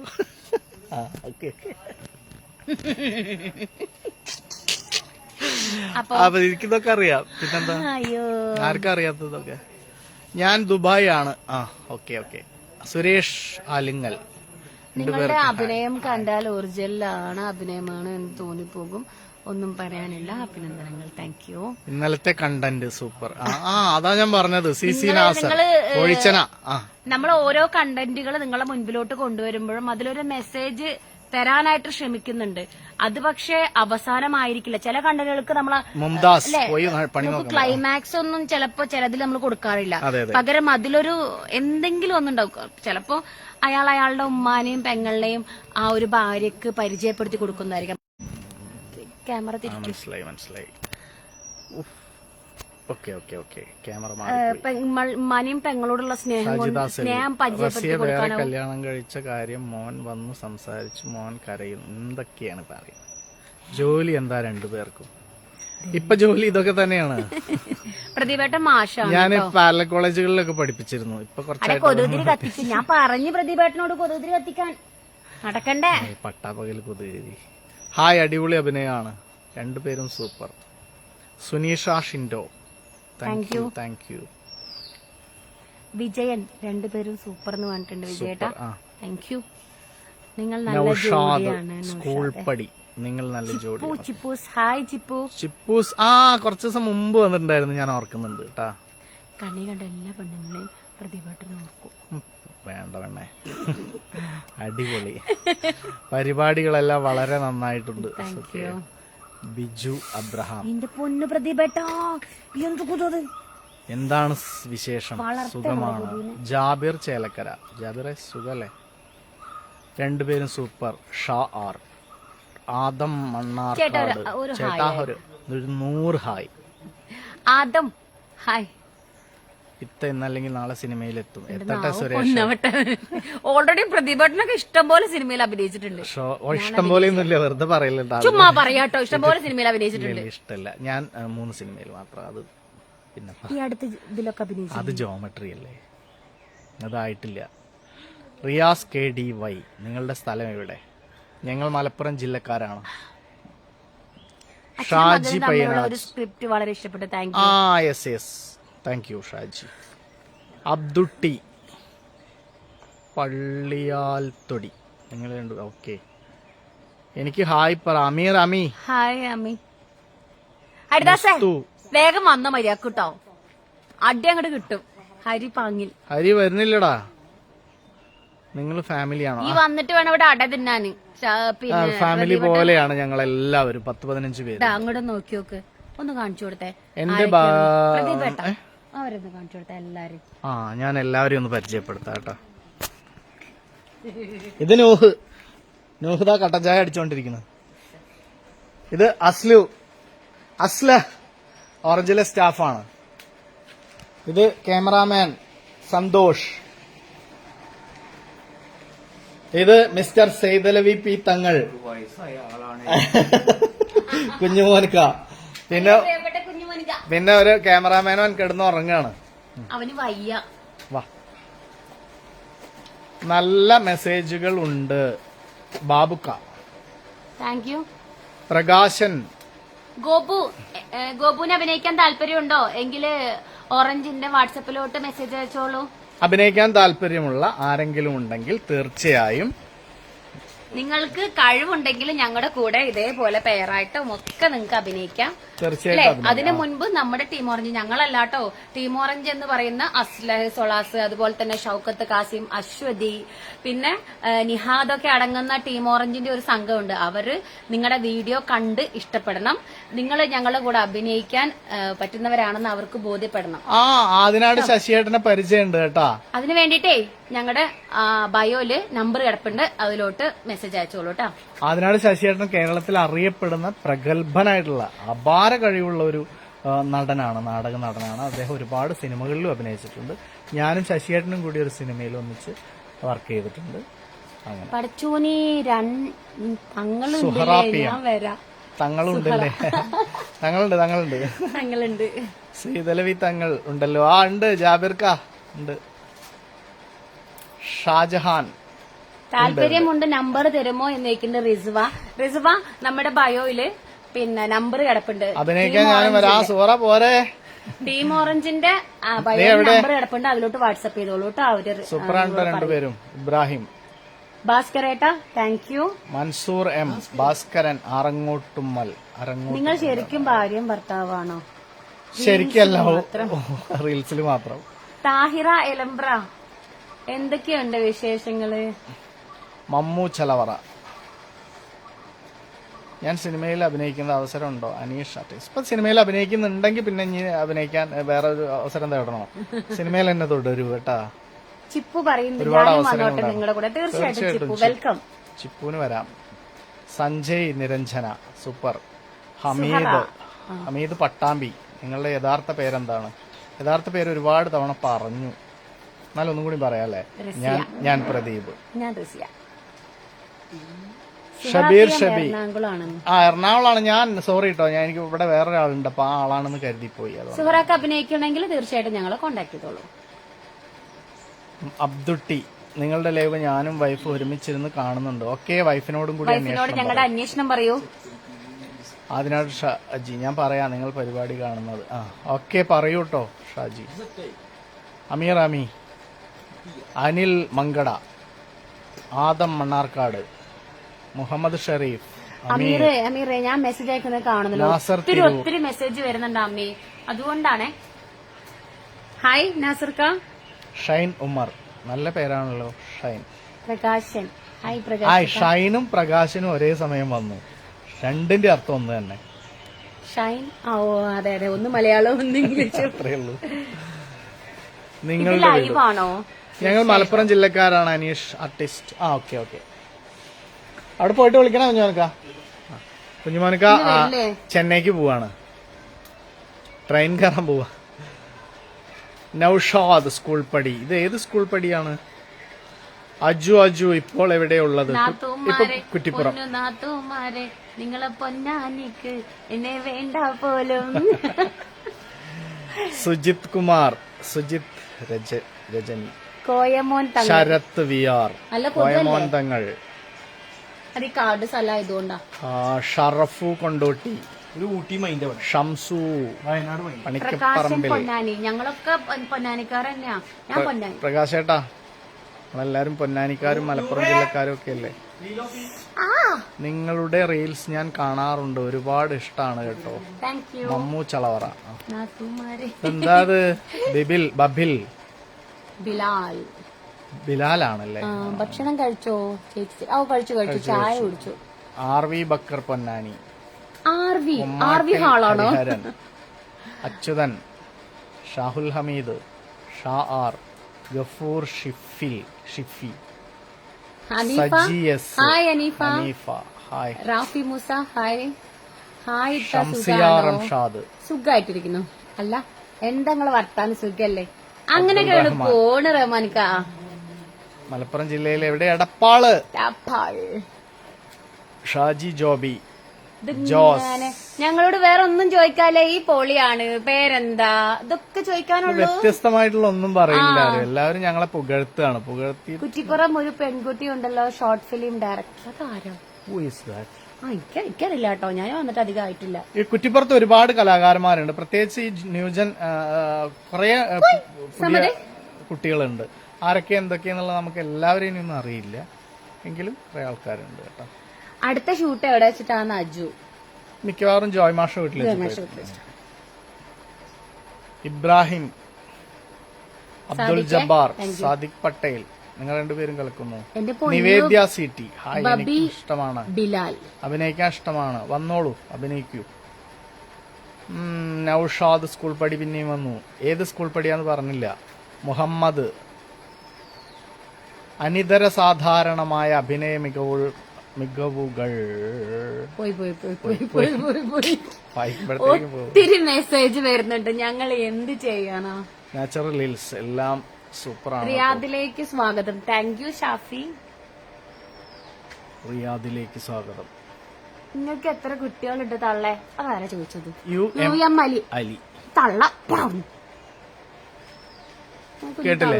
അപ്പൊ എനിക്കിതൊക്കെ അറിയാം. പിന്നെന്താ ആർക്കും അറിയാത്തതൊക്കെ. ഞാൻ ദുബായ് ആണ്. ഓക്കെ. സുരേഷ് ആലിങ്ങൽ. നിങ്ങളുടെ അഭിനയം കണ്ടാൽ ഒറിജിനലാണ്, അഭിനയമാണ് എന്ന് തോന്നിപ്പോകും. ഒന്നും പറയാനില്ല. അഭിനന്ദനങ്ങൾ. Thank you. ഇന്നലത്തെ കണ്ടന്റ് സൂപ്പർ. അതാ ഞാൻ പറഞ്ഞത്. നമ്മൾ ഓരോ കണ്ടന്റുകൾ നിങ്ങളെ മുൻപിലോട്ട് കൊണ്ടുവരുമ്പോഴും അതിലൊരു മെസ്സേജ് തരാനായിട്ട് ശ്രമിക്കുന്നുണ്ട്. അത് പക്ഷെ അവസാനമായിരിക്കില്ല. ചില കണ്ടന്റുകൾക്ക് നമുക്ക് ക്ലൈമാക്സ് ഒന്നും ചിലപ്പോ ചിലതിൽ നമ്മൾ കൊടുക്കാറില്ല. പകരം അതിലൊരു എന്തെങ്കിലും ഒന്നുണ്ടാവും. ചിലപ്പോ അയാളുടെ ഉമ്മാനെയും പെങ്ങളിനെയും ആ ഒരു ഭാര്യക്ക് പരിചയപ്പെടുത്തി കൊടുക്കുന്നതായിരിക്കും. ക്യാമറ മനസ്സിലായി. ഉമ്മാനെയും പെങ്ങളോടുള്ള സ്നേഹം പരിചയപ്പെടുത്തി കൊടുക്കാനോ. കല്യാണം കഴിച്ച കാര്യം മോൻ വന്നു സംസാരിച്ചു, മോൻ കരയുന്നു, എന്തൊക്കെയാണ് പറയുന്നത്. ജോലി എന്താ 2 പേർക്കും? ഇപ്പൊ ജോലി ഇതൊക്കെ തന്നെയാണ്. പ്രതിഭേട്ടൻ മാഷാണ്. ഞാൻ പാരലൽ കോളേജുകളിലൊക്കെ പഠിപ്പിച്ചിരുന്നു. ഇപ്പൊ കുറച്ച് കൊതുകുതിരി കത്തിച്ചു. ഞാൻ പറഞ്ഞു പ്രതിഭേട്ടനോട് കൊതുകുതിരി കത്തിക്കാൻ നടക്കണ്ടേ. പട്ടാപ്പകൽ കൊതുകുതിരി. ഹായ്, അടിപൊളി അഭിനയമാണ്. 2 പേരും super. Suneesha Shindo. Thank you. Vijayan. 2 പേരും സൂപ്പർ എന്ന് പറഞ്ഞിട്ടുണ്ട് വിജയേട്ടാ. Thank you. നിങ്ങൾ നല്ല ജോഡിയാണ്. സ്കൂൾ പടി. നിങ്ങൾ നല്ല ജോഡി. ചിപ്പൂസ്. ഹായ് ചിപ്പൂസ്. കുറച്ചു ദിവസം മുമ്പ് വന്നിട്ടുണ്ടായിരുന്നു, ഞാൻ ഓർക്കുന്നുണ്ട് കേട്ടാ. കണ്ണി കണ്ട എല്ലാ പെണ്ണുങ്ങളെയും പ്രതിഭട്ടൻ നോക്കും. വേണ്ട വേണേ. അടിപൊളി. പരിപാടികളെല്ലാം വളരെ നന്നായിട്ടുണ്ട്. ബിജു അബ്രഹാം. എന്റെ പൊന്നു പ്രതിഭട്ടാ, എന്താണ് വിശേഷം? സുഖമാണ്. ജാബിർ ചേലക്കര. ജാബിറെ സുഖല്ലേ? 2 പേരും സൂപ്പർ. ഷാ ആർ. ആദം മണ്ണാർക്കാട്. ചേട്ടാ ഒരു 100 ഹായ്. ആദം ഹായ്. ഇന്നല്ലെങ്കിൽ നാളെ സിനിമയിലെത്തും. എത്തട്ടെ സുരേഷ്. ഓൾറെഡി പ്രതിഭട്ടനൊക്കെ ഇഷ്ടംപോലെ സിനിമയിൽ അഭിനയിച്ചിട്ടുണ്ട്. ഇഷ്ടംപോലെ ഒന്നുമില്ല, വെറുതെ പറയില്ല. ചുമ്മാ പറയാട്ടോ. ഇഷ്ടംപോലെ സിനിമയിൽ അഭിനയിച്ചിട്ടുണ്ട്. ഇഷ്ടമല്ല. ഞാൻ 3 സിനിമയിൽ മാത്രം. അത് പിന്നെ ഈ അടുത്ത് ഇതിലൊക്കെ അഭിനയിച്ചു. അത് ജോമെട്രി അല്ലേ, അതായിട്ടില്ല. റിയാസ് KDY. നിങ്ങളുടെ സ്ഥലം എവിടെ? ഞങ്ങൾ മലപ്പുറം ജില്ലക്കാരാണ്. ഷാജി പയ്യനാട്. സ്ക്രിപ്റ്റ് വളരെ ഇഷ്ടപ്പെട്ടു. Yes. Thank you Shaji. Abdutty Palliyalthodi. നിങ്ങൾ ഓക്കെ. എനിക്ക് ഹായ് പറ. അമീർ അമി ഹായ് അമ്മി. ഹരിദാസേ തു. വേഗം വന്ന മര്യാദ കേട്ടോ, അടി അങ്ങോട്ട് കിട്ടും. ഹരി പാങ്ങിൽ ഹരി വരുന്നില്ലടാ. നിങ്ങൾ ഫാമിലിയാണോ? ഈ വന്നിട്ട് വേണം ഇവിടെ അട തിന്നാന്. പിന്നെ ഫാമിലി പോലെയാണ് ഞങ്ങൾ എല്ലാവരും 10-15 പേര്. അങ്ങോട്ട് നോക്കി നോക്ക്, ഒന്ന് കാണിച്ചു കൊടുത്തേ. എന്റെ പ്രതിഭേട്ടാ അവരൊന്ന് കാണിച്ചു കൊടുത്തേ എല്ലാരും. ഞാൻ എല്ലാവരെയും ഒന്ന് പരിചയപ്പെടുത്താം കേട്ടോ. ഇത് നൂഹ്. നൂഹ്ദാ കട്ടൻ ചായ അടിച്ചോണ്ടിരിക്കുന്നത്. ഇത് അസ്ല ഓറഞ്ചിലെ സ്റ്റാഫാണ്. ഇത് ക്യാമറാമാൻ സന്തോഷ്. ഇത് മിസ്റ്റർ സെയ്തലവി പി തങ്ങൾ, കുഞ്ഞുമോനിക്ക. പിന്നെ ഒരു ക്യാമറാമാനോ കിടന്ന് ഉറങ്ങാണ്. അവന് വയ്യ. വാ, നല്ല മെസ്സേജുകൾ ഉണ്ട്. Babukka, thank you. പ്രകാശൻ, ഗോപുവിന് അഭിനയിക്കാൻ താല്പര്യമുണ്ടോ എങ്കില് ഓറഞ്ചിന്റെ വാട്സപ്പിലോട്ട് മെസ്സേജ് അയച്ചോളൂ. അഭിനയിക്കാൻ താല്പര്യമുള്ള ആരെങ്കിലും ഉണ്ടെങ്കിൽ തീർച്ചയായും നിങ്ങൾക്ക് കഴിവുണ്ടെങ്കിൽ ഞങ്ങളുടെ കൂടെ ഇതേപോലെ പെയറായിട്ടും ഒക്കെ നിങ്ങൾക്ക് അഭിനയിക്കാം. അല്ലെ? തീർച്ചയായിട്ടും അതിനു മുൻപ് നമ്മുടെ ടീം ഓറഞ്ച്, ഞങ്ങളല്ലാട്ടോ, ടീം ഓറഞ്ച് എന്ന് പറയുന്ന അസ്ലഹ്, സൊളാസ്, അതുപോലെ തന്നെ ഷൌക്കത്ത്, കാസിം, അശ്വതി, പിന്നെ നിഹാദൊക്കെ അടങ്ങുന്ന ടീം ഓറഞ്ചിന്റെ ഒരു സംഘമുണ്ട്. അവര് നിങ്ങളുടെ വീഡിയോ കണ്ട് ഇഷ്ടപ്പെടണം. നിങ്ങൾ ഞങ്ങളുടെ കൂടെ അഭിനയിക്കാൻ പറ്റുന്നവരാണെന്ന് അവർക്ക് ബോധ്യപ്പെടണം. അതിനാട് ശശിയേട്ടനെ പരിചയമുണ്ട് കേട്ടാ. അതിനു വേണ്ടിട്ടേ ഞങ്ങളുടെ ബയോയില് നമ്പർ കിടപ്പുണ്ട്, അതിലോട്ട് മെസ്സേജ് അയച്ചോളൂ കേട്ടോ. അതിനാട് ശശിയേട്ടൻ കേരളത്തിൽ അറിയപ്പെടുന്ന പ്രഗത്ഭനായിട്ടുള്ള അപാര കഴിവുള്ള ഒരു നടനാണ്, നാടക നടനാണ്. അദ്ദേഹം ഒരുപാട് സിനിമകളിലും അഭിനയിച്ചിട്ടുണ്ട്. ഞാനും ശശിയേട്ടനും കൂടി ഒരു സിനിമയിൽ ഒന്നിച്ച് വർക്ക് ചെയ്തിട്ടുണ്ട്. അങ്ങനെ പഠിച്ചോനി തങ്ങളുണ്ടല്ലേ? തങ്ങളുണ്ട്. സീതലവി തങ്ങൾ ഉണ്ടല്ലോ. ഉണ്ട്. ജാബിർക്ക ഉണ്ട്. ഷാജഹാൻ. താല്പര്യമുണ്ട്, നമ്പർ തരുമോ എന്ന് ചോദിക്കുന്നത് റിസ്വ. നമ്മുടെ ബയോയില് പിന്നെ നമ്പർ കിടപ്പുണ്ട്. അഭിനയിക്കാൻ ഞാൻ വരാ. സൂറ പോരെ. ടീം ഓറഞ്ചിന്റെ ബയോയിൽ നമ്പർ കിടപ്പുണ്ട്, അതിലോട്ട് വാട്സപ്പ് ചെയ്തോളൂ കേട്ടോ. അവര് സൂപ്പറാണ് രണ്ടുപേരും. ഇബ്രാഹിം, ഭാസ്കരേട്ടാ thank you. Mansoor M, Bhaskaran, Arangottummal. നിങ്ങൾ ശരിക്കും ഭാര്യയും ഭർത്താവാണോ? ശരിക്കല്ല, റീൽസിൽ മാത്രം. താഹിറ എലംബ്ര, എന്തൊക്കെയുണ്ട് വിശേഷങ്ങള്? മമ്മു ചലവറ, ഞാൻ സിനിമയിൽ അഭിനയിക്കുന്ന അവസരം ഉണ്ടോ? അനീഷ് ആർട്ടിസ്റ്റ്. ഇപ്പൊ സിനിമയിൽ അഭിനയിക്കുന്നുണ്ടെങ്കിൽ പിന്നെ ഇനി അഭിനയിക്കാൻ വേറെ ഒരു അവസരം തേടണോ? സിനിമയിൽ തന്നെ തുടരൂ കേട്ടാ. ചിപ്പു പറയുന്നു ഒരുപാട് ഞാനും അവസരങ്ങൾ വന്നോട്ടെ നിങ്ങളുടെ കൂടെ. തീർച്ചയായിട്ടും ചിപ്പു വെൽക്കം. ചിപ്പുവിന് വരാം. സഞ്ജയ് നിരഞ്ജന, സൂപ്പർ. ഹമീദ് പട്ടാമ്പി. നിങ്ങളുടെ യഥാർത്ഥ പേരെന്താണ്? യഥാർത്ഥ പേര് ഒരുപാട് തവണ പറഞ്ഞു, എന്നാലും ഒന്നും കൂടി പറയാല്ലേ. ഞാൻ പ്രദീപ്. ഞാൻ റസിയ. ഷബീർ ഷബി. എറണാകുളമാണ്. എറണാകുളമാണ്. ഞാൻ സോറി കേട്ടോ, ഞാൻ എനിക്ക് ഇവിടെ വേറൊരാളുണ്ട്, അപ്പൊ ആ ആളാണെന്ന് കരുതിപ്പോയി. സുഹറാക്ക് അഭിനയിക്കണമെങ്കിൽ തീർച്ചയായിട്ടും ഞങ്ങളെ കോണ്ടാക്ട് ചെയ്തോളൂ. അബ്ദുട്ടി, നിങ്ങളുടെ ലൈവ് ഞാനും വൈഫ് ഒരുമിച്ചിരുന്ന് കാണുന്നുണ്ട്. ഓക്കെ, വൈഫിനോടും കൂടി ഞങ്ങളുടെ അന്വേഷണം പറയൂ. അതിനാണ് ഷാജി. ഞാൻ പറയാം നിങ്ങൾ പരിപാടി കാണുന്നത്. ഓക്കെ പറയൂ കേട്ടോ ഷാജി. അമീർ അമി, അനിൽ മങ്കട, ആദം മണ്ണാർക്കാട്, മുഹമ്മദ് ഷെരീഫ്. അമീറെ ഞാൻ മെസ്സേജ് അയക്കുന്നത് കാണുന്നല്ലോ. ഒത്തിരി മെസ്സേജ് വരുന്നുണ്ട് അമ്മേ, അതുകൊണ്ടാണ്. ഹായ് നാസർക്ക. ഷൈൻ ഉമർ, നല്ല പേരാണല്ലോ ഷൈൻ. പ്രകാശൻ, ഹായ്. ഷൈനും പ്രകാശനും ഒരേ സമയം വന്നു. രണ്ടിന്റെ അർത്ഥം ഒന്ന് തന്നെ. ഷൈൻ. ഓ അതെ, ഒന്ന് മലയാളം ഒന്ന് ഇംഗ്ലീഷ്. അത്രേ ഉള്ളൂ. ലൈവാണോ? ഞങ്ങൾ മലപ്പുറം ജില്ലക്കാരാണ്. അനീഷ് ആർട്ടിസ്റ്റ്. ഓക്കെ. അവിടെ പോയിട്ട് വിളിക്കണം കുഞ്ഞുമോനക്ക. കുഞ്ഞുമോനക്ക ചെന്നൈക്ക് പോവാണ്, ട്രെയിൻ കയറാൻ പോവാ. നൌഷാദ്, സ്കൂൾ പടി. ഇത് ഏത് സ്കൂൾ പടിയാണ്? അജു ഇപ്പോൾ എവിടെയുള്ളത്? ഇപ്പൊ കുറ്റിപ്പുറം. നിങ്ങളെ പൊന്നാനിക്ക് എന്നെ വേണ്ട പോലും. സുജിത് കുമാർ, രജനി, കോയമോൻ തങ്ങൾ, ശരത് വിആർ, കോയമോൻ തങ്ങൾ. അത് ഈ കാർഡ് സ്ഥലമായതുകൊണ്ടാ. ഷറഫു കൊണ്ടോട്ടി, ഒരു ഊട്ടി മൈൻഡ്, ഷംസു വയനാട്, പണിക്കപ്പറമ്പിൽ. പൊന്നാനി. ഞങ്ങളൊക്കെ പൊന്നാനിക്കാർ തന്നെയാ. ഞാൻ പൊന്നാനി. പ്രകാശേട്ടാ നമ്മളെല്ലാരും പൊന്നാനിക്കാരും മലപ്പുറം ജില്ലക്കാരും ഒക്കെ അല്ലേ. നിങ്ങളുടെ റീൽസ് ഞാൻ കാണാറുണ്ട്, ഒരുപാട് ഇഷ്ടമാണ് കേട്ടോ. മമ്മു ചളവറ. എന്താ അത്? ബബിൽ ബിലാലാണല്ലേ. ഭക്ഷണം കഴിച്ചോ ചേച്ചി? കഴിച്ചു. ചായ കുടിച്ചു. RV ബക്കർ പൊന്നാനി. RV ഹാളാണോ? Achuthan, Shahul Hameed, Sha R, Gafoor Shifi, Sajiyas, hi Aneefa, hi Rafi Moosa, hi Shamsiya Ramshad. സുഖായിട്ടിരിക്കുന്നു. അല്ല എന്താ നിങ്ങളെ വർത്താനം? സുഖല്ലേ? അങ്ങനെയൊക്കെയാണ് പോണ് റഹ്മാനിക്ക. മലപ്പുറം ജില്ലയിൽ എവിടെ? എടപ്പാള്. ഷാജി ജോബി, ഞങ്ങളോട് വേറെ ഒന്നും ചോദിക്കാല്ലേ? ഈ പൊളിയാണ്, പേരെന്താ, ഇതൊക്കെ ചോദിക്കാനുള്ളൂ. വ്യത്യസ്തമായിട്ടുള്ള ഒന്നും പറയില്ല. എല്ലാവരും ഞങ്ങളെ പുകഴ്ത്തി. കുറ്റിപ്പുറം ഒരു പെൺകുട്ടി ഉണ്ടല്ലോ, ഷോർട്ട് ഫിലിം ഡയറക്ടർ. അതാരോ? എനിക്കറിയില്ല കേട്ടോ, ഞാൻ വന്നിട്ട് അധികം ആയിട്ടില്ല. ഈ കുറ്റിപ്പുറത്ത് ഒരുപാട് കലാകാരന്മാരുണ്ട്, പ്രത്യേകിച്ച് ഈ ന്യൂജൻ കുറെ കുട്ടികളുണ്ട്. ആരൊക്കെ എന്തൊക്കെയാന്നുള്ളത് നമുക്ക് എല്ലാവരെയും ഒന്നും അറിയില്ല, എങ്കിലും കുറെ ആൾക്കാരുണ്ട് കേട്ടോ. അടുത്ത ഷൂട്ട് എവിടെ വെച്ചിട്ടാണ് അജു? മിക്കവാറും ജോയ് മാഷ വീട്ടിൽ. ഇബ്രാഹിം, അബ്ദുൽ ജബ്ബാർ, സാദിഖ് പട്ടേൽ, നിങ്ങൾ രണ്ടുപേരും കളിക്കുന്നു. നിവേദ്യ സിറ്റി, ഹായ്, എനിക്ക് ഇഷ്ടമാണ്. ബിലാൽ, അഭിനയിക്കാൻ ഇഷ്ടമാണ്, വന്നോളൂ അഭിനയിക്കൂ. നൌഷാദ് സ്കൂൾ പടി പിന്നെയും വന്നു. ഏത് സ്കൂൾ പടിയാന്ന് പറഞ്ഞില്ല. മുഹമ്മദ്, അനിതര സാധാരണമായ അഭിനയ മികവുകൾ. ഒത്തിരി മെസ്സേജ് വരുന്നുണ്ട്, ഞങ്ങൾ എന്ത് ചെയ്യാനാ? നാച്ചുറൽ ഹിൽസ് എല്ലാം സൂപ്പറാണ്. റിയാദിലേക്ക് സ്വാഗതം. Thank you Shafi. റിയാദിലേക്ക് സ്വാഗതം. നിങ്ങൾക്ക് എത്ര കുട്ടികളുണ്ട് തള്ളേ? അതാരാ ചോദിച്ചത്? UM അലി. തള്ള കേട്ടില്ലേ?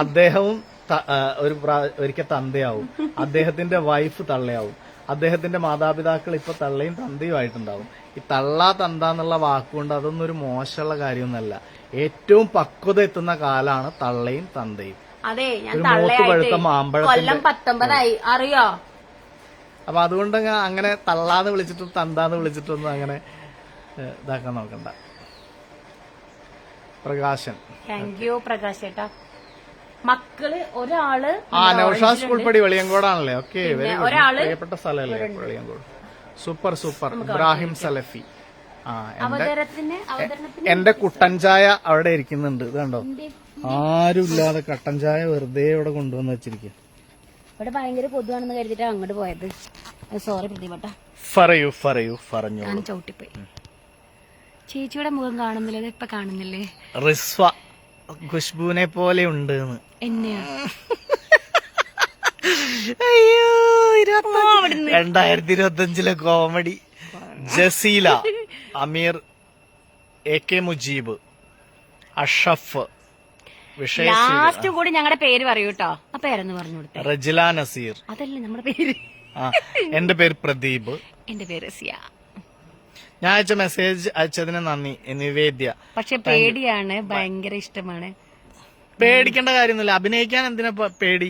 അദ്ദേഹവും ഒരിക്കൽ തന്തയാവും, അദ്ദേഹത്തിന്റെ വൈഫ് തള്ളയാവും, അദ്ദേഹത്തിന്റെ മാതാപിതാക്കൾ ഇപ്പൊ തള്ളയും തന്തയും ആയിട്ടുണ്ടാവും. ഈ തള്ള തന്ത എന്നുള്ള വാക്കുകൊണ്ട് അതൊന്നും ഒരു മോശമുള്ള കാര്യമൊന്നുമല്ല. ഏറ്റവും പക്വത എത്തുന്ന കാലാണ് തള്ളയും തന്തയും. അതെ, ഞാൻ പഴുത്ത മാമ്പഴം 19 അറിയോ? അപ്പൊ അതുകൊണ്ട് അങ്ങനെ തള്ളാന്ന് വിളിച്ചിട്ടും തന്താന്ന് വിളിച്ചിട്ടൊന്നും അങ്ങനെ ഇതാക്കാൻ നോക്കണ്ട. പ്രകാശൻ, താങ്ക് യു പ്രകാശ് ചേട്ടാ. മക്കള് ഒരാള് നൗഷാദ് സ്കൂൾ പടി വെളിയങ്കോടാണല്ലേ? ഓക്കെ, പ്രിയപ്പെട്ട സ്ഥലമല്ലേ വെളിയങ്കോട്. സൂപ്പർ. ഇബ്രാഹിം സലഫി. എന്റെ കുട്ടൻ ചായ അവിടെ ഇരിക്കുന്നുണ്ട്, ഇതുണ്ടോ? ആരുമില്ലാതെ കട്ടൻ ചായ വെറുതെ ഇവിടെ കൊണ്ടുവന്ന് വെച്ചിരിക്കും. ഇവിടെ ഭയങ്കര പൊതുവാണെന്ന് കരുതിട്ടാ അങ്ങോട്ട് പോയത്. സോറി പ്രതിപട്ട. പറഞ്ഞു ഞാൻ ചവിട്ടിപ്പോയി. ചേച്ചിയുടെ മുഖം കാണുന്നില്ല, ഇപ്പൊ കാണുന്നില്ലേ? റിസ്വ ഖുഷ്ബുവിനെ പോലെ ഉണ്ട്. എന്നെയാ? 2025 കോമഡി. ജസീല, അമീർ, AK മുജീബ്, അഷഫ്, ലാസ്റ്റ് കൂടി ഞങ്ങളുടെ പേര് പറയൂ കേട്ടോ. ആ പേരെന്ന് പറഞ്ഞു കൊടുത്തേ. റജില നസീർ. അതല്ലേ നമ്മുടെ പേര്. എന്റെ പേര് പ്രദീപ്. എന്റെ പേര് സിയ. ഞാൻ അയച്ച മെസ്സേജ് അയച്ചതിന് നന്ദി. നിവേദ്യ. പക്ഷെ പേടിയാണ്, ഭയങ്കര ഇഷ്ടമാണ്. പേടിക്കേണ്ട കാര്യമൊന്നുമില്ല. അഭിനയിക്കാൻ എന്തിനാ പേടി?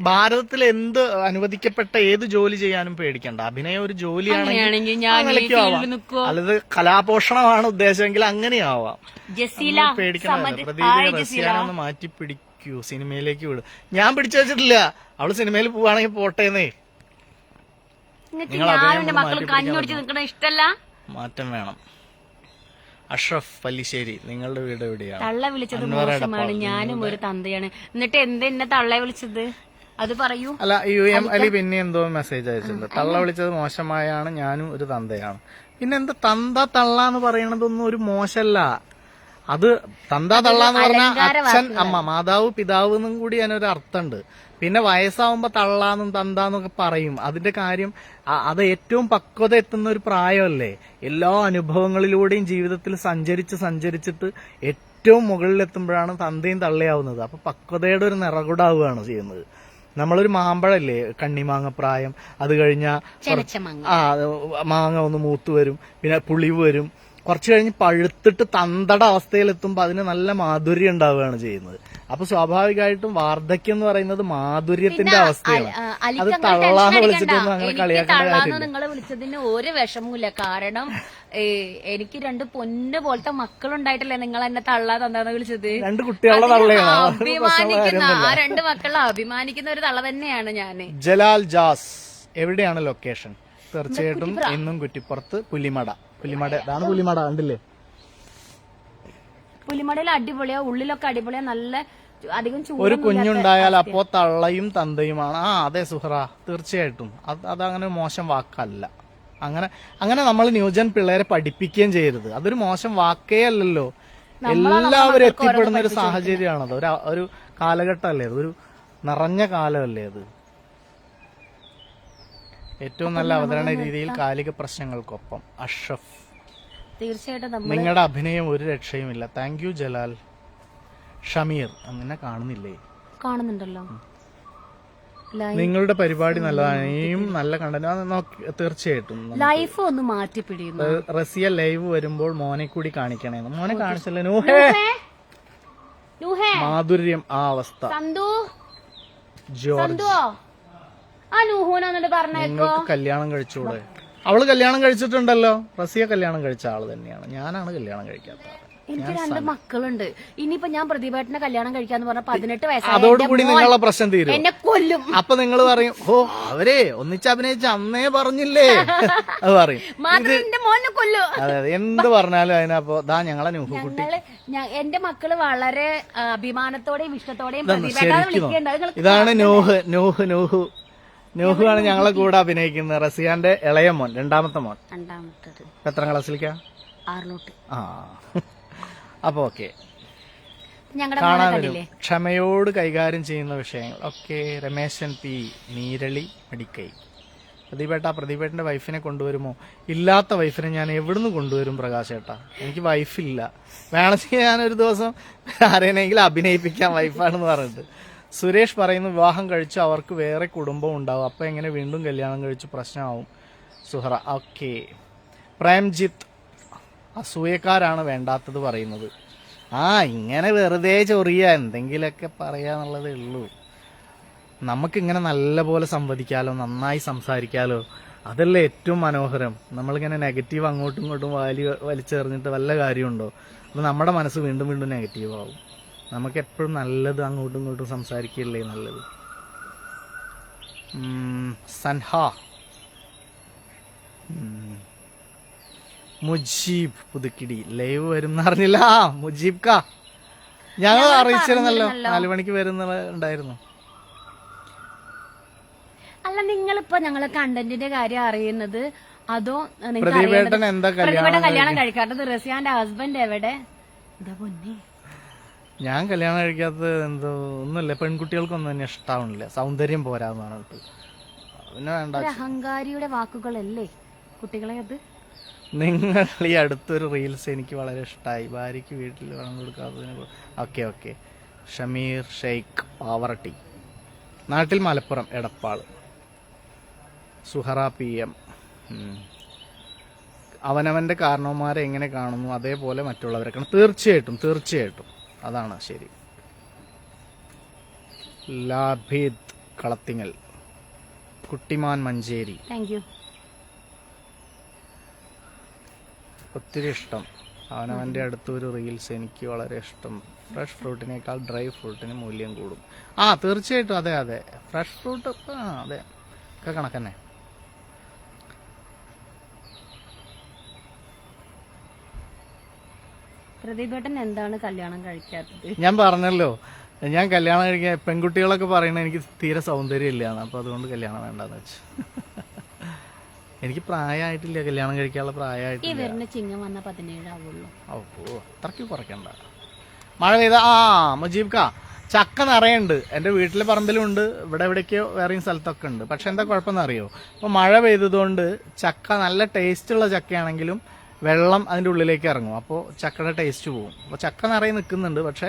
ഭാരതത്തിൽ എന്ത് അനുവദിക്കപ്പെട്ട ഏത് ജോലി ചെയ്യാനും പേടിക്കണ്ട. അഭിനയം ഒരു ജോലിയാണെങ്കിൽ അല്ലത് കലാപോഷണമാണ് ഉദ്ദേശമെങ്കിൽ അങ്ങനെയാവാം. പേടിക്കണ്ട. റസിയാനൊന്ന് മാറ്റി പിടിക്കൂ, സിനിമയിലേക്ക് വിടും. ഞാൻ പിടിച്ചു വെച്ചിട്ടില്ല. അവള് സിനിമയിൽ പോവാണെങ്കിൽ പോട്ടേന്നേ. മാറ്റം വേണം. അഷ്റഫ് പല്ലിശ്ശേരി, നിങ്ങളുടെ വീട് എവിടെയാണ്? തള്ള വിളിച്ചത് മോശമാണ്, ഞാനും ഒരു തന്തയാണ്. എന്നിട്ട് എന്നെ തള്ള വിളിച്ചത് അത് പറയൂ. അല്ല, UM അലി പിന്നെ എന്തോ മെസ്സേജ് അയച്ചിട്ടുണ്ട്. തള്ള വിളിച്ചത് മോശമായാണ്, ഞാനും ഒരു തന്തയാണ്. പിന്നെ എന്താ തന്ത തള്ള എന്ന് പറയണതൊന്നും ഒരു മോശമല്ല. അത് തന്ത തള്ള എന്ന് പറഞ്ഞാൽ അച്ഛൻ അമ്മ, മാതാവ് പിതാവ് എന്നും കൂടി അതിനൊരു അർത്ഥമുണ്ട്. പിന്നെ വയസ്സാവുമ്പോ തള്ളാന്നും തന്താന്നൊക്കെ പറയും. അതിന്റെ കാര്യം അത് ഏറ്റവും പക്വത എത്തുന്ന ഒരു പ്രായമല്ലേ. എല്ലാ അനുഭവങ്ങളിലൂടെയും ജീവിതത്തിൽ സഞ്ചരിച്ചിട്ട് ഏറ്റവും മുകളിലെത്തുമ്പോഴാണ് തന്തയും തള്ളയാവുന്നത്. അപ്പൊ പക്വതയുടെ ഒരു നിറകുടാവുകയാണ് ചെയ്യുന്നത്. നമ്മളൊരു മാമ്പഴല്ലേ, കണ്ണിമാങ്ങ പ്രായം, അത് കഴിഞ്ഞാൽ മാങ്ങ ഒന്ന് മൂത്ത് വരും, പിന്നെ പുളിവ് വരും, കുറച്ച് കഴിഞ്ഞ് പഴുത്തിട്ട് തന്തട അവസ്ഥയിലെത്തുമ്പോൾ അതിന് നല്ല മാധുര്യം ഉണ്ടാവുകയാണ് ചെയ്യുന്നത്. അപ്പൊ സ്വാഭാവികമായിട്ടും വാർദ്ധക്യം എന്ന് പറയുന്നത് മാധുര്യത്തിന്റെ അവസ്ഥയാണ്. അത് തള്ളാന്ന് വിളിച്ചിട്ടൊന്നും അങ്ങനെ കളിയാക്കേണ്ട കാര്യമില്ല. നിങ്ങൾ വിളിച്ചതിന് ഒരു വിഷമമില്ല. കാരണം എനിക്ക് 2 പൊന്ന് പോലത്തെ മക്കളുണ്ടായിട്ടല്ലേ നിങ്ങൾ എന്നെ തള്ളാ തന്നാന്ന് വിളിച്ചത്. 2 കുട്ടികളുടെ തള്ളയാണ്. അഭിമാനിക്കുന്ന ആ 2 മക്കളെ അഭിമാനിക്കുന്ന ഒരു തള്ള തന്നെയാണ് ഞാന്. ജലാൽ ജാസ്, എവിടെയാണ് ലൊക്കേഷൻ? തീർച്ചയായിട്ടും ഇന്നും കുറ്റിപ്പുറത്ത് പുലിമട. ഇതാണ് പുലിമട, കണ്ടില്ലേ? പുലിമടയിൽ അടിപൊളിയാ, ഉള്ളിലൊക്കെ അടിപൊളിയാ, നല്ല അധികം ഒരു കുഞ്ഞുണ്ടായാൽ അപ്പോ തള്ളയും തന്തയുമാണ്. അതെ സുഹറ, തീർച്ചയായിട്ടും അതങ്ങനെ മോശം വാക്കല്ല. അങ്ങനെ നമ്മൾ ന്യൂജൻ പിള്ളേരെ പഠിപ്പിക്കുകയും ചെയ്യരുത്. അതൊരു മോശം വാക്കേ അല്ലല്ലോ. എല്ലാവരും എത്തിപ്പെടുന്ന ഒരു സാഹചര്യമാണത്. ഒരു കാലഘട്ടമല്ലേ അത്, ഒരു നിറഞ്ഞ കാലമല്ലേ അത്. ഏറ്റവും നല്ല അവതരണ രീതിയിൽ കാലിക പ്രശ്നങ്ങൾക്കൊപ്പം അഷ്റഫ്. തീർച്ചയായിട്ടും നിങ്ങളുടെ അഭിനയം ഒരു രക്ഷയുമില്ല. Thank you Jalal. ഷമീർ, അങ്ങനെ കാണുന്നില്ലേ? കാണുന്നുണ്ടല്ലോ. നിങ്ങളുടെ പരിപാടി നല്ലതാണ്, ഇനിയും നല്ല കണ്ടന്റ്. തീർച്ചയായിട്ടും ലൈഫ് ഒന്ന് മാറ്റി പിടിയുന്നു. റസിയ ലൈവ് വരുമ്പോൾ മോനെ കൂടി കാണിക്കണേന്ന്. മോനെ കാണിച്ചല്ലേ? മാധുര്യം ആ അവസ്ഥ. ജോർജ്, നിങ്ങൾക്ക് കല്യാണം കഴിച്ചൂടെ? അവള് കല്യാണം കഴിച്ചിട്ടുണ്ടല്ലോ. റസിയ കല്യാണം കഴിച്ച ആള് തന്നെയാണ്. ഞാനാണ് കല്യാണം കഴിക്കാത്ത. എനിക്ക് 2 മക്കളുണ്ട്. ഇനിയിപ്പോ ഞാൻ പ്രദീപേട്ടനെ കല്യാണം കഴിക്കാന്ന് പറഞ്ഞ 18 വയസ്സായ അതോടുകൂടി നിങ്ങളുടെ പ്രശ്നം തീരും. എന്നെ കൊല്ലും. അപ്പൊ നിങ്ങൾ പറയും, ഓ അവരെ ഒന്നിച്ച് അഭിനയിച്ച് അന്നേ പറഞ്ഞില്ലേ, അത് പറയും. മോനെ കൊല്ലും. അതെ, എന്ത് പറഞ്ഞാലും അതിനപ്പോ ദാ ഞങ്ങളെ നൂഹുകുട്ടി. എന്റെ മക്കള് വളരെ അഭിമാനത്തോടെയും ഇഷ്ടത്തോടെയും പ്രദീപേട്ടനെ വിളിക്കേണ്ടത്. ഇതാണ് നൂഹുവാണ് ഞങ്ങളെ കൂടെ അഭിനയിക്കുന്നത്. റസിയാന്റെ ഇളയ മോൻ, രണ്ടാമത്തെ മോൻ. എത്രാം ക്ലാസ്സിലേക്കാ? 6 ആ, അപ്പൊ ഓക്കെ. കാണാൻ വരും. ക്ഷമയോട് കൈകാര്യം ചെയ്യുന്ന വിഷയങ്ങൾ. ഓക്കെ. രമേശൻ പി, നീരളി മടിക്കൈ. പ്രദീപേട്ടന്റെ വൈഫിനെ കൊണ്ടുവരുമോ? ഇല്ലാത്ത വൈഫിനെ ഞാൻ എവിടുന്ന് കൊണ്ടുവരും പ്രകാശേട്ടാ? എനിക്ക് വൈഫില്ല. വേണമെങ്കിൽ ഞാനൊരു ദിവസം ആരെയെങ്കിലും അഭിനയിപ്പിക്കാം വൈഫാണെന്ന് പറഞ്ഞിട്ട്. സുരേഷ് പറയുന്നു, വിവാഹം കഴിച്ചു അവർക്ക് വേറെ കുടുംബം ഉണ്ടാവും, അപ്പൊ എങ്ങനെ വീണ്ടും കല്യാണം കഴിച്ചു പ്രശ്നമാവും സുഹറ. ഓക്കെ. പ്രേംജിത്ത്, അസൂയക്കാരാണ് വേണ്ടാത്തത് പറയുന്നത്. ഇങ്ങനെ വെറുതെ ചൊറിയ എന്തെങ്കിലൊക്കെ പറയാന്നുള്ളതേ ഉള്ളൂ. നമുക്കിങ്ങനെ നല്ല പോലെ സംവദിക്കാലോ, നന്നായി സംസാരിക്കാലോ. അതല്ലേ ഏറ്റവും മനോഹരം. നമ്മളിങ്ങനെ നെഗറ്റീവ് അങ്ങോട്ടും ഇങ്ങോട്ടും വലിച്ചെറിഞ്ഞിട്ട് വല്ല കാര്യമുണ്ടോ? അപ്പൊ നമ്മുടെ മനസ്സ് വീണ്ടും വീണ്ടും നെഗറ്റീവ് ആവും. നമുക്ക് എപ്പോഴും നല്ലത് അങ്ങോട്ടും ഇങ്ങോട്ടും സംസാരിക്കുകയല്ലേ നല്ലത്. സൻഹ, മുജീബ് പുതുക്കിടി ലൈവ് വരും അറിഞ്ഞില്ല. മുജീബ് കാ, ഞങ്ങൾ അറിയിച്ചിരുന്നല്ലോ 4 മണിക്ക് വരുന്നുണ്ടായിരുന്നു. അല്ല, നിങ്ങളിപ്പോ ഞങ്ങളെ കണ്ടന്റിന്റെ കാര്യം അറിയുന്നത് അതോ പ്രതിഭേട്ടൻ എന്താ കല്യാണം കഴിക്കാത്തത്? റസിയാന്റെ ഹസ്ബൻഡ് എവിടെ? ഞാൻ കല്യാണം കഴിക്കാത്തത് എന്തോ ഒന്നുമില്ല, പെൺകുട്ടികൾക്കൊന്നും തന്നെ ഇഷ്ടാവണില്ല, സൗന്ദര്യം പോരാന്ന് പറഞ്ഞിട്ട്. പിന്നെ വേണ്ട. അഹങ്കാരിയുടെ വാക്കുകളല്ലേ കുട്ടികളെ അത്. നിങ്ങൾ ഈ അടുത്തൊരു റീൽസ് എനിക്ക് വളരെ ഇഷ്ടമായി. ഭാര്യയ്ക്ക് വീട്ടിൽ വെള്ളം കൊടുക്കാത്തതിന്. ഓക്കെ. ഷമീർ ഷെയ്ഖ് പാവറട്ടി, നാട്ടിൽ മലപ്പുറം എടപ്പാൾ. സുഹറ PM, അവനവന്റെ കാരണവന്മാരെ എങ്ങനെ കാണുന്നു അതേപോലെ മറ്റുള്ളവരെ കാണും. തീർച്ചയായിട്ടും അതാണ് ശരി. ലാഭിദ് കളത്തിങ്ങൽ, കുട്ടിമാൻ മഞ്ചേരി, ഒത്തിരി ഇഷ്ടം. അവനവന്റെ അടുത്തൊരു റീൽസ് എനിക്ക് വളരെ ഇഷ്ടം. ഫ്രഷ് ഫ്രൂട്ടിനേക്കാൾ ഡ്രൈ ഫ്രൂട്ടിന് മൂല്യം കൂടും. തീർച്ചയായിട്ടും അതെ. ഫ്രഷ് ഫ്രൂട്ട് അതെ ഒക്കെ കണക്കന്നെ. പ്രതിഭേട്ടൻ എന്താണ് കല്യാണം കഴിക്കാത്തത്? ഞാൻ പറഞ്ഞല്ലോ, ഞാൻ കല്യാണം കഴിക്കാൻ പെൺകുട്ടികളൊക്കെ പറയണ എനിക്ക് തീരെ സൗന്ദര്യം ഇല്ലാന്ന്. അപ്പൊ അതുകൊണ്ട് കല്യാണം വേണ്ടെന്ന് വെച്ചു. എനിക്ക് പ്രായമായിട്ടില്ല, കല്യാണം കഴിക്കാനുള്ള പ്രായമായിട്ടില്ല. ചിങ്ങം വന്ന 17 ആവുള്ളൂ. അത്രയ്ക്ക് കുറയ്ക്കണ്ട. മഴ പെയ്ത മുജീബ് കാ, ചക്ക നിറയുണ്ട്. എന്റെ വീട്ടിലെ പറമ്പിലുണ്ട്, ഇവിടെ എവിടേക്കോ വേറെയും സ്ഥലത്തൊക്കെ ഉണ്ട്. പക്ഷെ എന്താ കുഴപ്പമെന്ന് അറിയോ? ഇപ്പൊ മഴ പെയ്തതുകൊണ്ട് ചക്ക നല്ല ടേസ്റ്റുള്ള ചക്കയാണെങ്കിലും വെള്ളം അതിന്റെ ഉള്ളിലേക്ക് ഇറങ്ങും. അപ്പോൾ ചക്കയുടെ ടേസ്റ്റ് പോകും. അപ്പോൾ ചക്ക നിറയെ നിൽക്കുന്നുണ്ട്, പക്ഷെ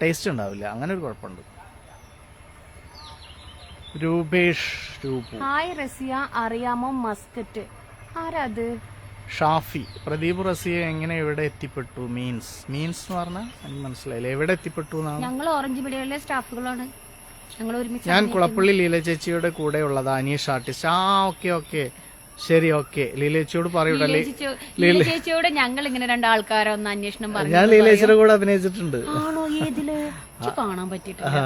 ടേസ്റ്റ് ഉണ്ടാവില്ല. അങ്ങനെ ഒരു കുഴപ്പമുണ്ട്. രൂപേഷ് രൂപു, ഹായ് റസിയ, അറിയാമോ മസ്കറ്റ്? ആരാത്? ഷാഫി, പ്രദീപ് റസിയ എങ്ങനെ എവിടെ എത്തിപ്പെട്ടു? മീൻസ് എന്ന് പറഞ്ഞാൽ എനിക്ക് മനസ്സിലായില്ല. എവിടെ എത്തിപ്പെട്ടു എന്നാണ്? ഞങ്ങൾ ഓറഞ്ച് മീഡിയയിലെ സ്റ്റാഫുകളാണ്. ഞങ്ങൾ ഒരുമിച്ച് ഞാൻ കുളപ്പള്ളി ലീല ചേച്ചിയുടെ കൂടെ ഉള്ളതാ, അനീഷ് ആർട്ടിസ്റ്റ്. ഓക്കെ ശരി, ഓക്കെ. ലീല ചേച്ചിയോട് പറയൂടല്ലേ. ചേച്ചിയോട് ഞങ്ങൾ ഇങ്ങനെ രണ്ടാൾക്കാരൊന്ന് അന്വേഷണം പറഞ്ഞു. ഞാൻ ലീല ചേച്ചിയുടെ കൂടെ അഭിനയിച്ചിട്ടുണ്ട്. ആണോ? ഏതില്? കാണാൻ പറ്റിയിട്ടില്ല.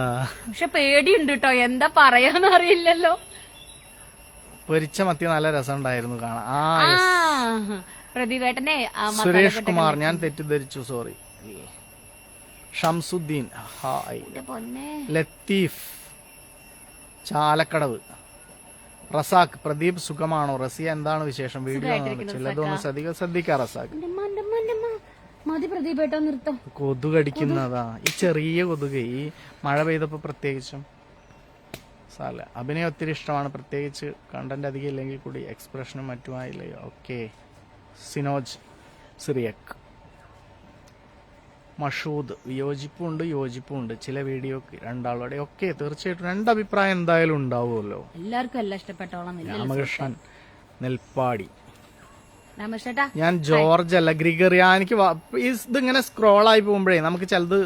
പക്ഷെ പേടിയുണ്ട് കേട്ടോ, എന്താ പറയാന്ന് അറിയില്ലല്ലോ. പൊരിച്ച മത്തി നല്ല രസം ഉണ്ടായിരുന്നു കാണാൻ. പ്രതിവേട്ടനെ സുരേഷ് കുമാർ, ഞാൻ തെറ്റിദ്ധരിച്ചു, സോറി. ഷംസുദ്ദീൻ, ഹായ്. ലത്തീഫ് ചാലക്കടവ്, റസാഖ്, പ്രദീപ് സുഖമാണോ? റസിയ എന്താണ് വിശേഷം? വീഡിയോ ചിലതൊന്നും ശ്രദ്ധിക്കാം റസാഖ്. മതി പ്രതിഭേട്ടോ, നിർത്തം. കൊതുകടിക്കുന്നതാ ഈ ചെറിയ കൊതുക്, ഈ മഴ പെയ്തപ്പോ പ്രത്യേകിച്ചും. അഭിനയം ഒത്തിരി ഇഷ്ടമാണ്, പ്രത്യേകിച്ച് കണ്ടന്റ് അധികം ഇല്ലെങ്കിൽ കൂടി എക്സ്പ്രഷനും മറ്റുമായില്ലേ. ഓക്കെ. സിനോജ് സിറിയക്, മഷൂദ്, യോജിപ്പുണ്ട് ചില വീഡിയോക്ക് രണ്ടാളുടെ. ഓക്കെ, തീർച്ചയായിട്ടും രണ്ടഭിപ്രായം എന്തായാലും ഉണ്ടാവുമല്ലോ. എല്ലാവർക്കും എല്ലാം ഇഷ്ടപ്പെട്ടോളാം. രാമകൃഷ്ണൻ നെൽപ്പാടി, രാമകൃഷ്ണേട്ടാ. ഞാൻ ജോർജ് അല്ല ഗ്രിഗറി. എനിക്ക് ഇതിങ്ങനെ സ്ക്രോൾ ആയി പോകുമ്പോഴേ നമുക്ക് ചിലത്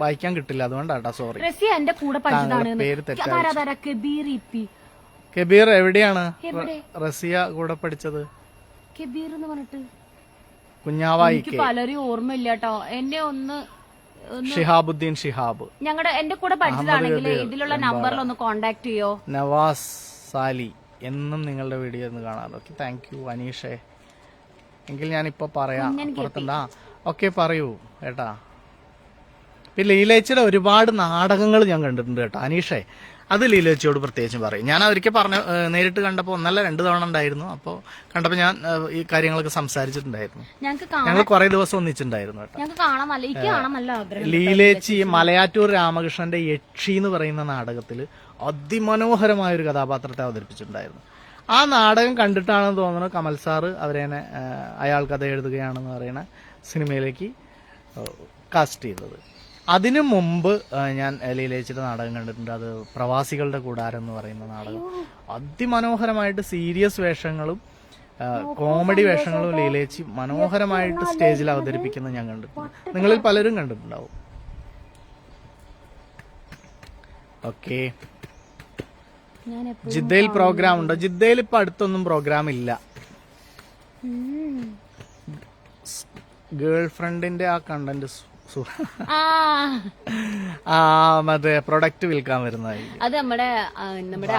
വായിക്കാൻ കിട്ടില്ല, അതുകൊണ്ടാട്ടാ, സോറി. എന്റെ കൂടെ പേര് തെറ്റാണ്. കബീർ കബീർ എവിടെയാണ് റസിയ കൂടെ പഠിച്ചത്? കബീർ എന്ന് പറഞ്ഞിട്ട് കുഞ്ഞാവായിക്ക് പലരും ഓർമ്മയില്ല കേട്ടോ. എന്നെ ഒന്ന് ഷിഹാബുദ്ദീൻ ഷിഹാബ് ഞങ്ങളുടെ എന്റെ കൂടെ പഠിച്ചതാണെങ്കിൽ ഇതിലുള്ള നമ്പറിൽ ഒന്ന് കോണ്ടാക്ട് ചെയ്യോ. നവാസ് സാലി, എന്നും നിങ്ങളുടെ വീഡിയോ ഒന്ന് കാണാറ്. ഓക്കെ, താങ്ക് യു അനീഷേ. എങ്കിൽ ഞാനിപ്പോ പറയാം, പുറത്തുണ്ടാ. ഓക്കെ, പറയൂ ഏട്ടാ. പിന്നെ ലീലേച്ചിയുടെ ഒരുപാട് നാടകങ്ങൾ ഞാൻ കണ്ടിട്ടുണ്ട് കേട്ടോ അനീഷേ. അത് ലീലേച്ചിയോട് പ്രത്യേകിച്ചും പറയും. ഞാൻ അവർക്ക് നേരിട്ട് കണ്ടപ്പോൾ 1-2 തവണ ഉണ്ടായിരുന്നു. അപ്പോൾ കണ്ടപ്പോൾ ഞാൻ ഈ കാര്യങ്ങളൊക്കെ സംസാരിച്ചിട്ടുണ്ടായിരുന്നു. ഞങ്ങൾ കുറെ ദിവസം ഒന്നിച്ചിട്ടുണ്ടായിരുന്നു കേട്ടോ. ലീലേച്ചി മലയാറ്റൂർ രാമകൃഷ്ണന്റെ യക്ഷി എന്ന് പറയുന്ന നാടകത്തിൽ അതിമനോഹരമായ ഒരു കഥാപാത്രത്തെ അവതരിപ്പിച്ചിട്ടുണ്ടായിരുന്നു. ആ നാടകം കണ്ടിട്ടാണെന്ന് തോന്നുന്നു കമൽ സാറ് അയാൾ കഥ എഴുതുകയാണെന്ന് പറയുന്ന സിനിമയിലേക്ക് കാസ്റ്റ് ചെയ്തത്. അതിനു മുമ്പ് ഞാൻ ലീലേച്ചിയുടെ നാടകം കണ്ടിട്ടുണ്ട്. അത് പ്രവാസികളുടെ കൂടാരം എന്ന് പറയുന്ന നാടകം. അതിമനോഹരമായിട്ട് സീരിയസ് വേഷങ്ങളും കോമഡി വേഷങ്ങളും ലീലേച്ചി മനോഹരമായിട്ട് സ്റ്റേജിൽ അവതരിപ്പിക്കുന്നത് ഞാൻ കണ്ടിട്ടുണ്ട്. നിങ്ങളിൽ പലരും കണ്ടിട്ടുണ്ടാവും. ഓക്കെ. ജിദ്ദയിൽ പ്രോഗ്രാം ഉണ്ടോ? ജിദ്ദയിൽ ഇപ്പൊ അടുത്തൊന്നും പ്രോഗ്രാം ഇല്ല. ഗേൾ ഫ്രണ്ടിന്റെ ആ കണ്ടന്റ് മറ്റേ പ്രൊഡക്റ്റ് വിൽക്കാൻ വരുന്നതായിരിക്കും. അത് നമ്മുടെ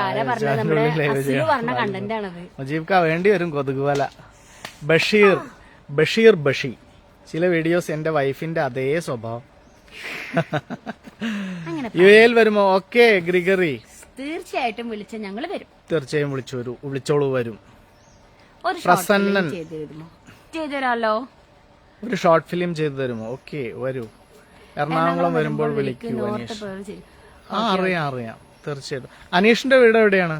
ആരാ പറഞ്ഞ കണ്ടന്റ് ആണത്. മുജീബ്ക്ക വേണ്ടി വരും കൊതുകുവല. ബഷീർ ബഷി, ചില വീഡിയോസ് എന്റെ വൈഫിന്റെ അതേ സ്വഭാവം. യുഎയിൽ വരുമോ? ഓക്കെ ഗ്രിഗറി, തീർച്ചയായിട്ടും വിളിച്ച ഞങ്ങൾ വരും. തീർച്ചയായും വിളിച്ചോളൂ വരും. പ്രസന്നൻ ചെയ്തു തരാമല്ലോ. ഒരു ഷോർട്ട് ഫിലിം ചെയ്തു തരുമോ? ഓക്കെ, വരൂ. എറണാകുളം വരുമ്പോൾ വിളിക്കൂ അനീഷ്. അറിയാം തീർച്ചയായിട്ടും. അനീഷിന്റെ വീട് എവിടെയാണ്?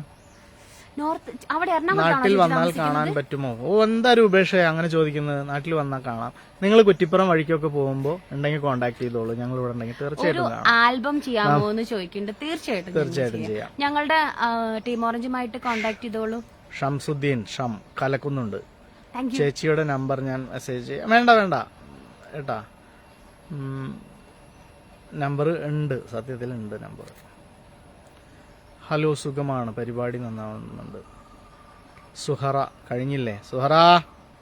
നാട്ടിൽ വന്നാൽ കാണാൻ പറ്റുമോ? എന്താ രൂപേഷ അങ്ങനെ ചോദിക്കുന്നത്? നാട്ടിൽ വന്നാൽ കാണാം. നിങ്ങൾ കുറ്റിപ്പുറം വഴിക്കൊക്കെ പോകുമ്പോ ഉണ്ടെങ്കിൽ കോണ്ടാക്ട് ചെയ്തോളൂ. ഞങ്ങൾ ഇവിടെ ഉണ്ടെങ്കിൽ തീർച്ചയായിട്ടും ആൽബം ചെയ്യാമോ എന്ന് ചോദിക്കുന്നുണ്ട്. തീർച്ചയായിട്ടും ചെയ്യാം. ഞങ്ങളുടെ ടീം ഓറഞ്ചുമായിട്ട് കോണ്ടാക്ട് ചെയ്തോളൂ. ഷംസുദ്ദീൻ കലക്കുന്നുണ്ട്. ചേച്ചിയുടെ നമ്പർ ഞാൻ മെസ്സേജ് ചെയ്യാം. വേണ്ട ഏട്ടാ, നമ്പർ ഉണ്ട്, സത്യത്തിലുണ്ട് നമ്പർ. ഹലോ, സുഖമാണ്, പരിപാടി നന്നാവുന്നുണ്ട്. സുഹറ, കഴിഞ്ഞില്ലേ? സുഹറ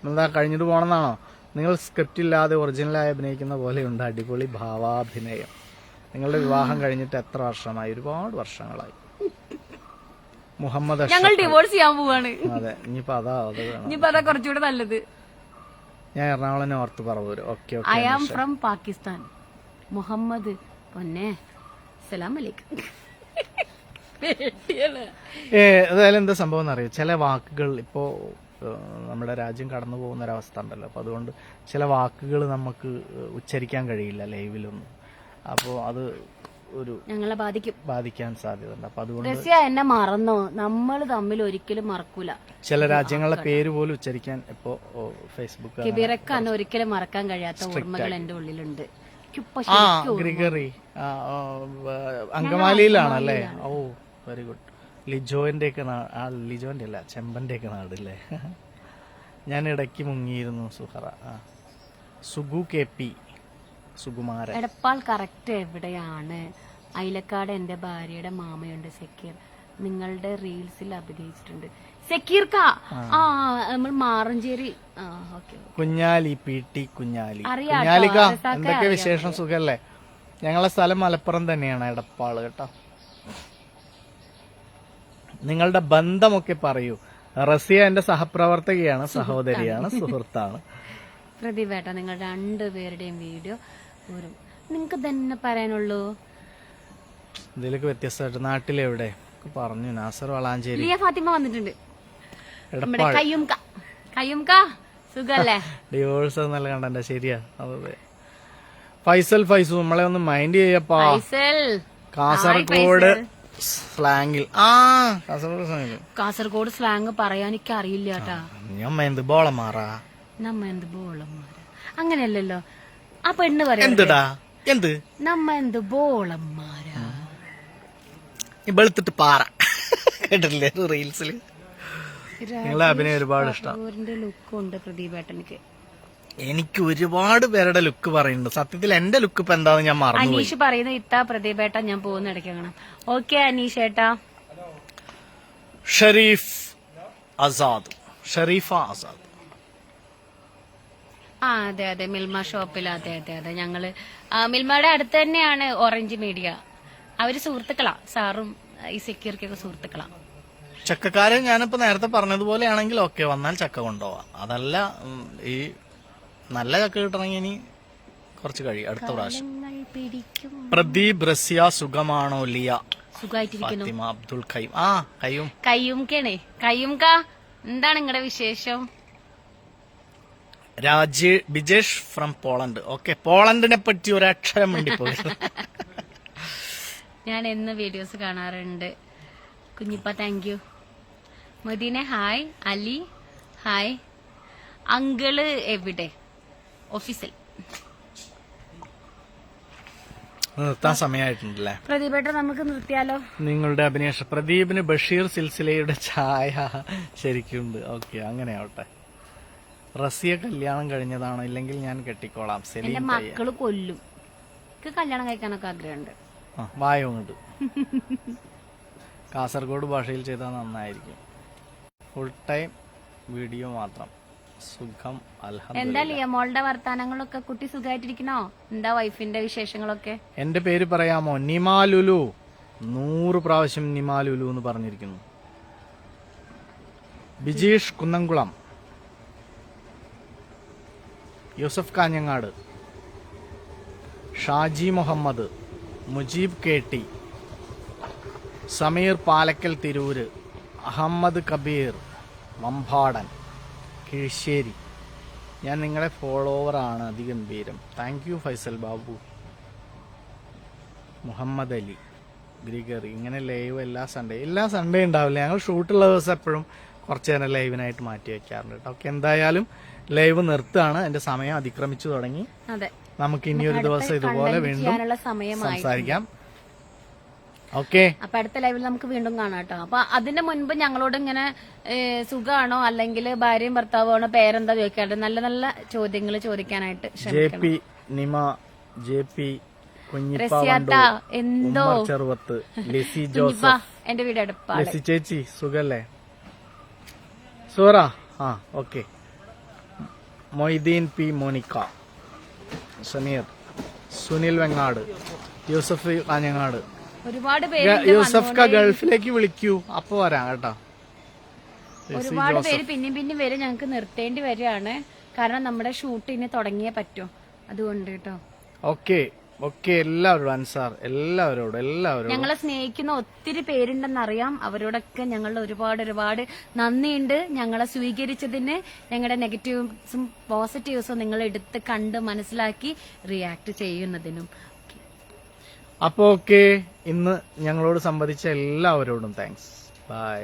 എന്താ കഴിഞ്ഞിട്ട് പോണെന്നാണോ? നിങ്ങൾ സ്ക്രിപ്റ്റ് ഇല്ലാതെ ഒറിജിനലായി അഭിനയിക്കുന്ന പോലെയുണ്ട്. അടിപൊളി ഭാവാഭിനയം. നിങ്ങളുടെ വിവാഹം കഴിഞ്ഞിട്ട് എത്ര വർഷമായി? ഒരുപാട് വർഷങ്ങളായി. മുഹമ്മദ്, ഞങ്ങൾ ഡിവോഴ്സ് ചെയ്യാൻ പോവാണ്. അതെ, ഇനിയിപ്പോ അതാ കുറച്ചുകൂടെ നല്ലത്. ഞാൻ Ernakulam north Paravur. Okay. I am from Pakistan. Muhammad പൊന്നെ, സലാം അലൈക്കും. ഏതായാലും എന്താ സംഭവം എന്നറിയോ, ചില വാക്കുകൾ ഇപ്പോ നമ്മുടെ രാജ്യം കടന്നു പോകുന്ന ഒരവസ്ഥ ഉണ്ടല്ലോ. അപ്പൊ അതുകൊണ്ട് ചില വാക്കുകൾ നമുക്ക് ഉച്ചരിക്കാൻ കഴിയില്ല ലൈവിലൊന്നും. അപ്പോ അത് ഞങ്ങളെ ബാധിക്കാൻ സാധ്യതയുണ്ട്. അപ്പൊ അതുകൊണ്ട് എന്നെ മറന്നോ? നമ്മൾ തമ്മിൽ ഒരിക്കലും മറക്കൂല. ചില രാജ്യങ്ങളുടെ പേര് പോലും ഉച്ചരിക്കാൻ ഇപ്പോ ഫേസ്ബുക്ക് കിബിറക്കാൻ ഒരിക്കലും മറക്കാൻ കഴിയാത്ത ഓർമ്മകൾ എന്റെ ഉള്ളിലുണ്ട്. ഗ്രിഗറി അങ്കമാലിയിലാണല്ലേ? ഓ, വെരി ഗുഡ്. ലിജോന്റെ ഒക്കെ ലിജോന്റെ അല്ല, ചെമ്പന്റെ ഒക്കെ നാടല്ലേ? ഞാൻ ഇടയ്ക്ക് മുങ്ങിയിരുന്നു സുഹറ. സുഗു KP സുകുമാരൻ. എടപ്പാൾ കറക്റ്റ് എവിടെയാണ്? അയിലക്കാട് എന്റെ ഭാര്യയുടെ മാമയുണ്ട് സക്കീർ, നിങ്ങളുടെ റീൽസിൽ അഭിനയിച്ചിട്ടുണ്ട്. സക്കീർക്ക നമ്മൾ മാറഞ്ചേരി. കുഞ്ഞാലി PT കുഞ്ഞാലി. അറിയാം കുഞ്ഞാലിക്ക എന്തൊക്കെ വിശേഷം? സുഖല്ലേ? ഞങ്ങളെ സ്ഥലം മലപ്പുറം തന്നെയാണ്, എടപ്പാള് കേട്ടോ. നിങ്ങളുടെ ബന്ധമൊക്കെ പറയൂ. റസിയ എന്റെ സഹപ്രവർത്തകയാണ്, സഹോദരിയാണ്, സുഹൃത്താണ്. പ്രതിഭേട്ട നിങ്ങൾ രണ്ടുപേരുടെയും വീഡിയോ നിങ്ങക്ക് തന്നെ പറയാനുള്ളൂ. ഇതിലൊക്കെ വ്യത്യസ്തമായിട്ട് നാട്ടിലെവിടെ പറഞ്ഞു? നാസർ വളാഞ്ചേരി. ലിയ ഫാത്തിമ വന്നിട്ടുണ്ട്. സുഖല്ലേ? ഡിവോഴ്സ് നല്ല കണ്ടന്റെ. ശരിയാ, അതെ. ഫൈസു നമ്മളെ ഒന്ന് മൈൻഡ് ചെയ്യപ്പാ. കാസർഗോഡ് സ്ലാങ്ങിൽ കാസർഗോഡ് സ്ലാങ് പറയാൻ എനിക്ക് അറിയില്ല കേട്ടാ. എന്ത് ബോളമാറാ, നമ്മ എന്ത് ബോളന്മാരാ, അങ്ങനെയല്ലല്ലോ ആ പെണ്ണ് പറയാ. എന്തിടാ എന്ത് നമ്മ എന്ത് ബോളന്മാരാ, വെളുത്തിട്ട് പാറ. കേട്ടില്ലേ റീൽസില്? നിങ്ങളെ അഭിനയം ഒരുപാട് ഇഷ്ടം. ലുക്ക് ഉണ്ട് പ്രദീപേട്ടനിക്ക്. എനിക്ക് ഒരുപാട് പേരുടെ ലുക്ക് പറയുന്നുണ്ട്. സത്യത്തിൽ എന്റെ ലുക്ക് ഇപ്പൊ എന്താന്ന് ഞാൻ മറന്നു. അനീഷ് പറയുന്നത് ഇത്താ പ്രദീപേട്ട ഞാൻ പോകുന്ന ഇടയ്ക്കാണ്. ഓക്കെ അനീഷ് ഏട്ടാ. ഷരീഫ ആസാദ്. അതെ അതെ, മിൽമ ഷോപ്പിൽ. അതെ അതെ അതെ, ഞങ്ങള് മിൽമയുടെ അടുത്ത് തന്നെയാണ് ഓറഞ്ച് മീഡിയ. അവര് സുഹൃത്തുക്കളാ, സാറും ഈ സെക്യൂരിറ്റിയൊക്കെ സുഹൃത്തുക്കളാ. ചക്കക്കാരൻ ഞാനിപ്പോ നേരത്തെ പറഞ്ഞതുപോലെയാണെങ്കിൽ ഓക്കെ, വന്നാൽ ചക്ക കൊണ്ടുപോവാം. അതല്ല ഈ നല്ല ചക്ക കിട്ടണമെങ്കിൽ ഇനി കുറച്ച് കഴിയും, അടുത്ത പ്രാവശ്യം. പ്രദീപ് റസിയ സുഖമാണോ? ലിയ സുഖമായിട്ടിരിക്കുന്നു. ഫാത്തിമ അബ്ദുൽ ഖയ്യൂം. കയ്യൂംക്കാണേ. കയ്യൂംക എന്താണ് നിങ്ങളുടെ വിശേഷം? Bijesh from Poland. ഓക്കെ, പോളണ്ടിനെ പറ്റി ഒരക്ഷരം വേണ്ടി പോയി. ഞാൻ എന്ന് വീഡിയോസ് കാണാറുണ്ട്. Kunjippa thank you. Madina hi. Ali hi. Uncle എവിടെ? ഓഫീസിൽ. നിർത്താൻ സമയമായിട്ടുണ്ടല്ലേ പ്രദീപേട്ട? നമുക്ക് നിർത്തിയാലോ? നിങ്ങളുടെ അഭിനേഷ പ്രദീപിന് ബഷീർ സിൽസിലയുടെ ഛായ ശരിക്കുണ്ട്. ഓക്കെ, അങ്ങനെ ആവട്ടെ. റസിയ കല്യാണം കഴിഞ്ഞതാണോ? ഇല്ലെങ്കിൽ ഞാൻ കെട്ടിക്കോളാം. എന്റെ മക്കള് കൊല്ലും. കല്യാണം കഴിക്കാനൊക്കെ ആഗ്രഹമുണ്ട്. വായോണ്ട് കാസർഗോഡ് ഭാഷയിൽ ചെയ്താൽ നന്നായിരിക്കും. ഫുൾ ടൈം വീഡിയോ മാത്രം. സുഖം അൽഹംദുലില്ലാ. എന്താ ലിയമോളുടെ വർത്താനങ്ങളൊക്കെ? കുട്ടി സുഖമായിട്ടിരിക്കണോ? എന്താ വൈഫിന്റെ വിശേഷങ്ങളൊക്കെ? എന്റെ പേര് പറയാമോ? നിമാലുലു. 100 പ്രാവശ്യം നിമാലുലു എന്ന് പറഞ്ഞിരിക്കുന്നു. ബിജീഷ് കുന്നംകുളം. യൂസഫ് കാഞ്ഞങ്ങാട്. ഷാജി മുഹമ്മദ്. മുജീബ് KT. സമീർ പാലക്കൽ തിരൂര്. അഹമ്മദ് കബീർ വമ്പാടൻ കിഴിശ്ശേരി. ഞാൻ നിങ്ങളുടെ ഫോളോവറാണ്, അതിഗംഭീരം. Thank you Faisal Babu. Muhammad Ali Gregory. ഇങ്ങനെ ലൈവ് എല്ലാ സൺഡേ ഉണ്ടാവില്ല. ഞങ്ങൾ ഷൂട്ടുള്ള ദിവസം എപ്പോഴും കുറച്ച് നേരം ലൈവിനായിട്ട് മാറ്റി വെക്കാറുണ്ട് കേട്ടോ. ഓക്കെ, എന്തായാലും ലൈവ് നിർത്തുകയാണ്. എന്റെ സമയം അതിക്രമിച്ചു തുടങ്ങി. നമുക്ക് ഇനി ഒരു ദിവസം ഇതുപോലെ വീണ്ടും സംസാരിക്കാം. ഓക്കെ, അപ്പൊ അടുത്ത ലൈവിൽ നമുക്ക് വീണ്ടും കാണാം കേട്ടോ. അപ്പൊ അതിന്റെ മുൻപ് ഞങ്ങളോട് ഇങ്ങനെ സുഖാണോ അല്ലെങ്കിൽ ഭാര്യയും ഭർത്താവാണോ പേരെന്താ ചോദിക്കാണ്ട് നല്ല നല്ല ചോദ്യങ്ങൾ ചോദിക്കാനായിട്ട് എന്തോ ചെറുവത്ത്. ലിസി ജോസഫ്. എന്റെ വീട് എടുപ്പാ. ലിസി ചേച്ചി സുഖല്ലേ? സൂറ. ഓക്കെ. മൊയ്തീൻ P മോനിക്ക. സമീർ. സുനിൽ വെങ്ങാട്. യൂസഫ് കാഞ്ഞങ്ങാട്. ഒരുപാട് പേര് യൂസഫ് ഗൾഫിലേക്ക് വിളിക്കൂ, അപ്പൊ വരാം കേട്ടോ. ഒരുപാട് പേര് പിന്നെയും വരും. ഞങ്ങൾക്ക് നിർത്തേണ്ടി വരികയാണ്, കാരണം നമ്മുടെ ഷൂട്ട് ഇനി തുടങ്ങിയേ പറ്റൂ, അതുകൊണ്ട് കേട്ടോ. ഓക്കെ എല്ലാവരോടും അൻസാർ, എല്ലാവരോടും ഞങ്ങളെ സ്നേഹിക്കുന്ന ഒത്തിരി പേരുണ്ടെന്നറിയാം. അവരോടൊക്കെ ഞങ്ങളുടെ ഒരുപാട് നന്ദിയുണ്ട്. ഞങ്ങളെ സ്വീകരിച്ചതിന്, ഞങ്ങളുടെ നെഗറ്റീവ്സും പോസിറ്റീവ്സും നിങ്ങൾ എടുത്ത് കണ്ട് മനസ്സിലാക്കി റിയാക്ട് ചെയ്യുന്നതിനും. അപ്പൊ ഓക്കെ, ഇന്ന് ഞങ്ങളോട് സംബന്ധിച്ച എല്ലാവരോടും താങ്ക്സ്. ബൈ.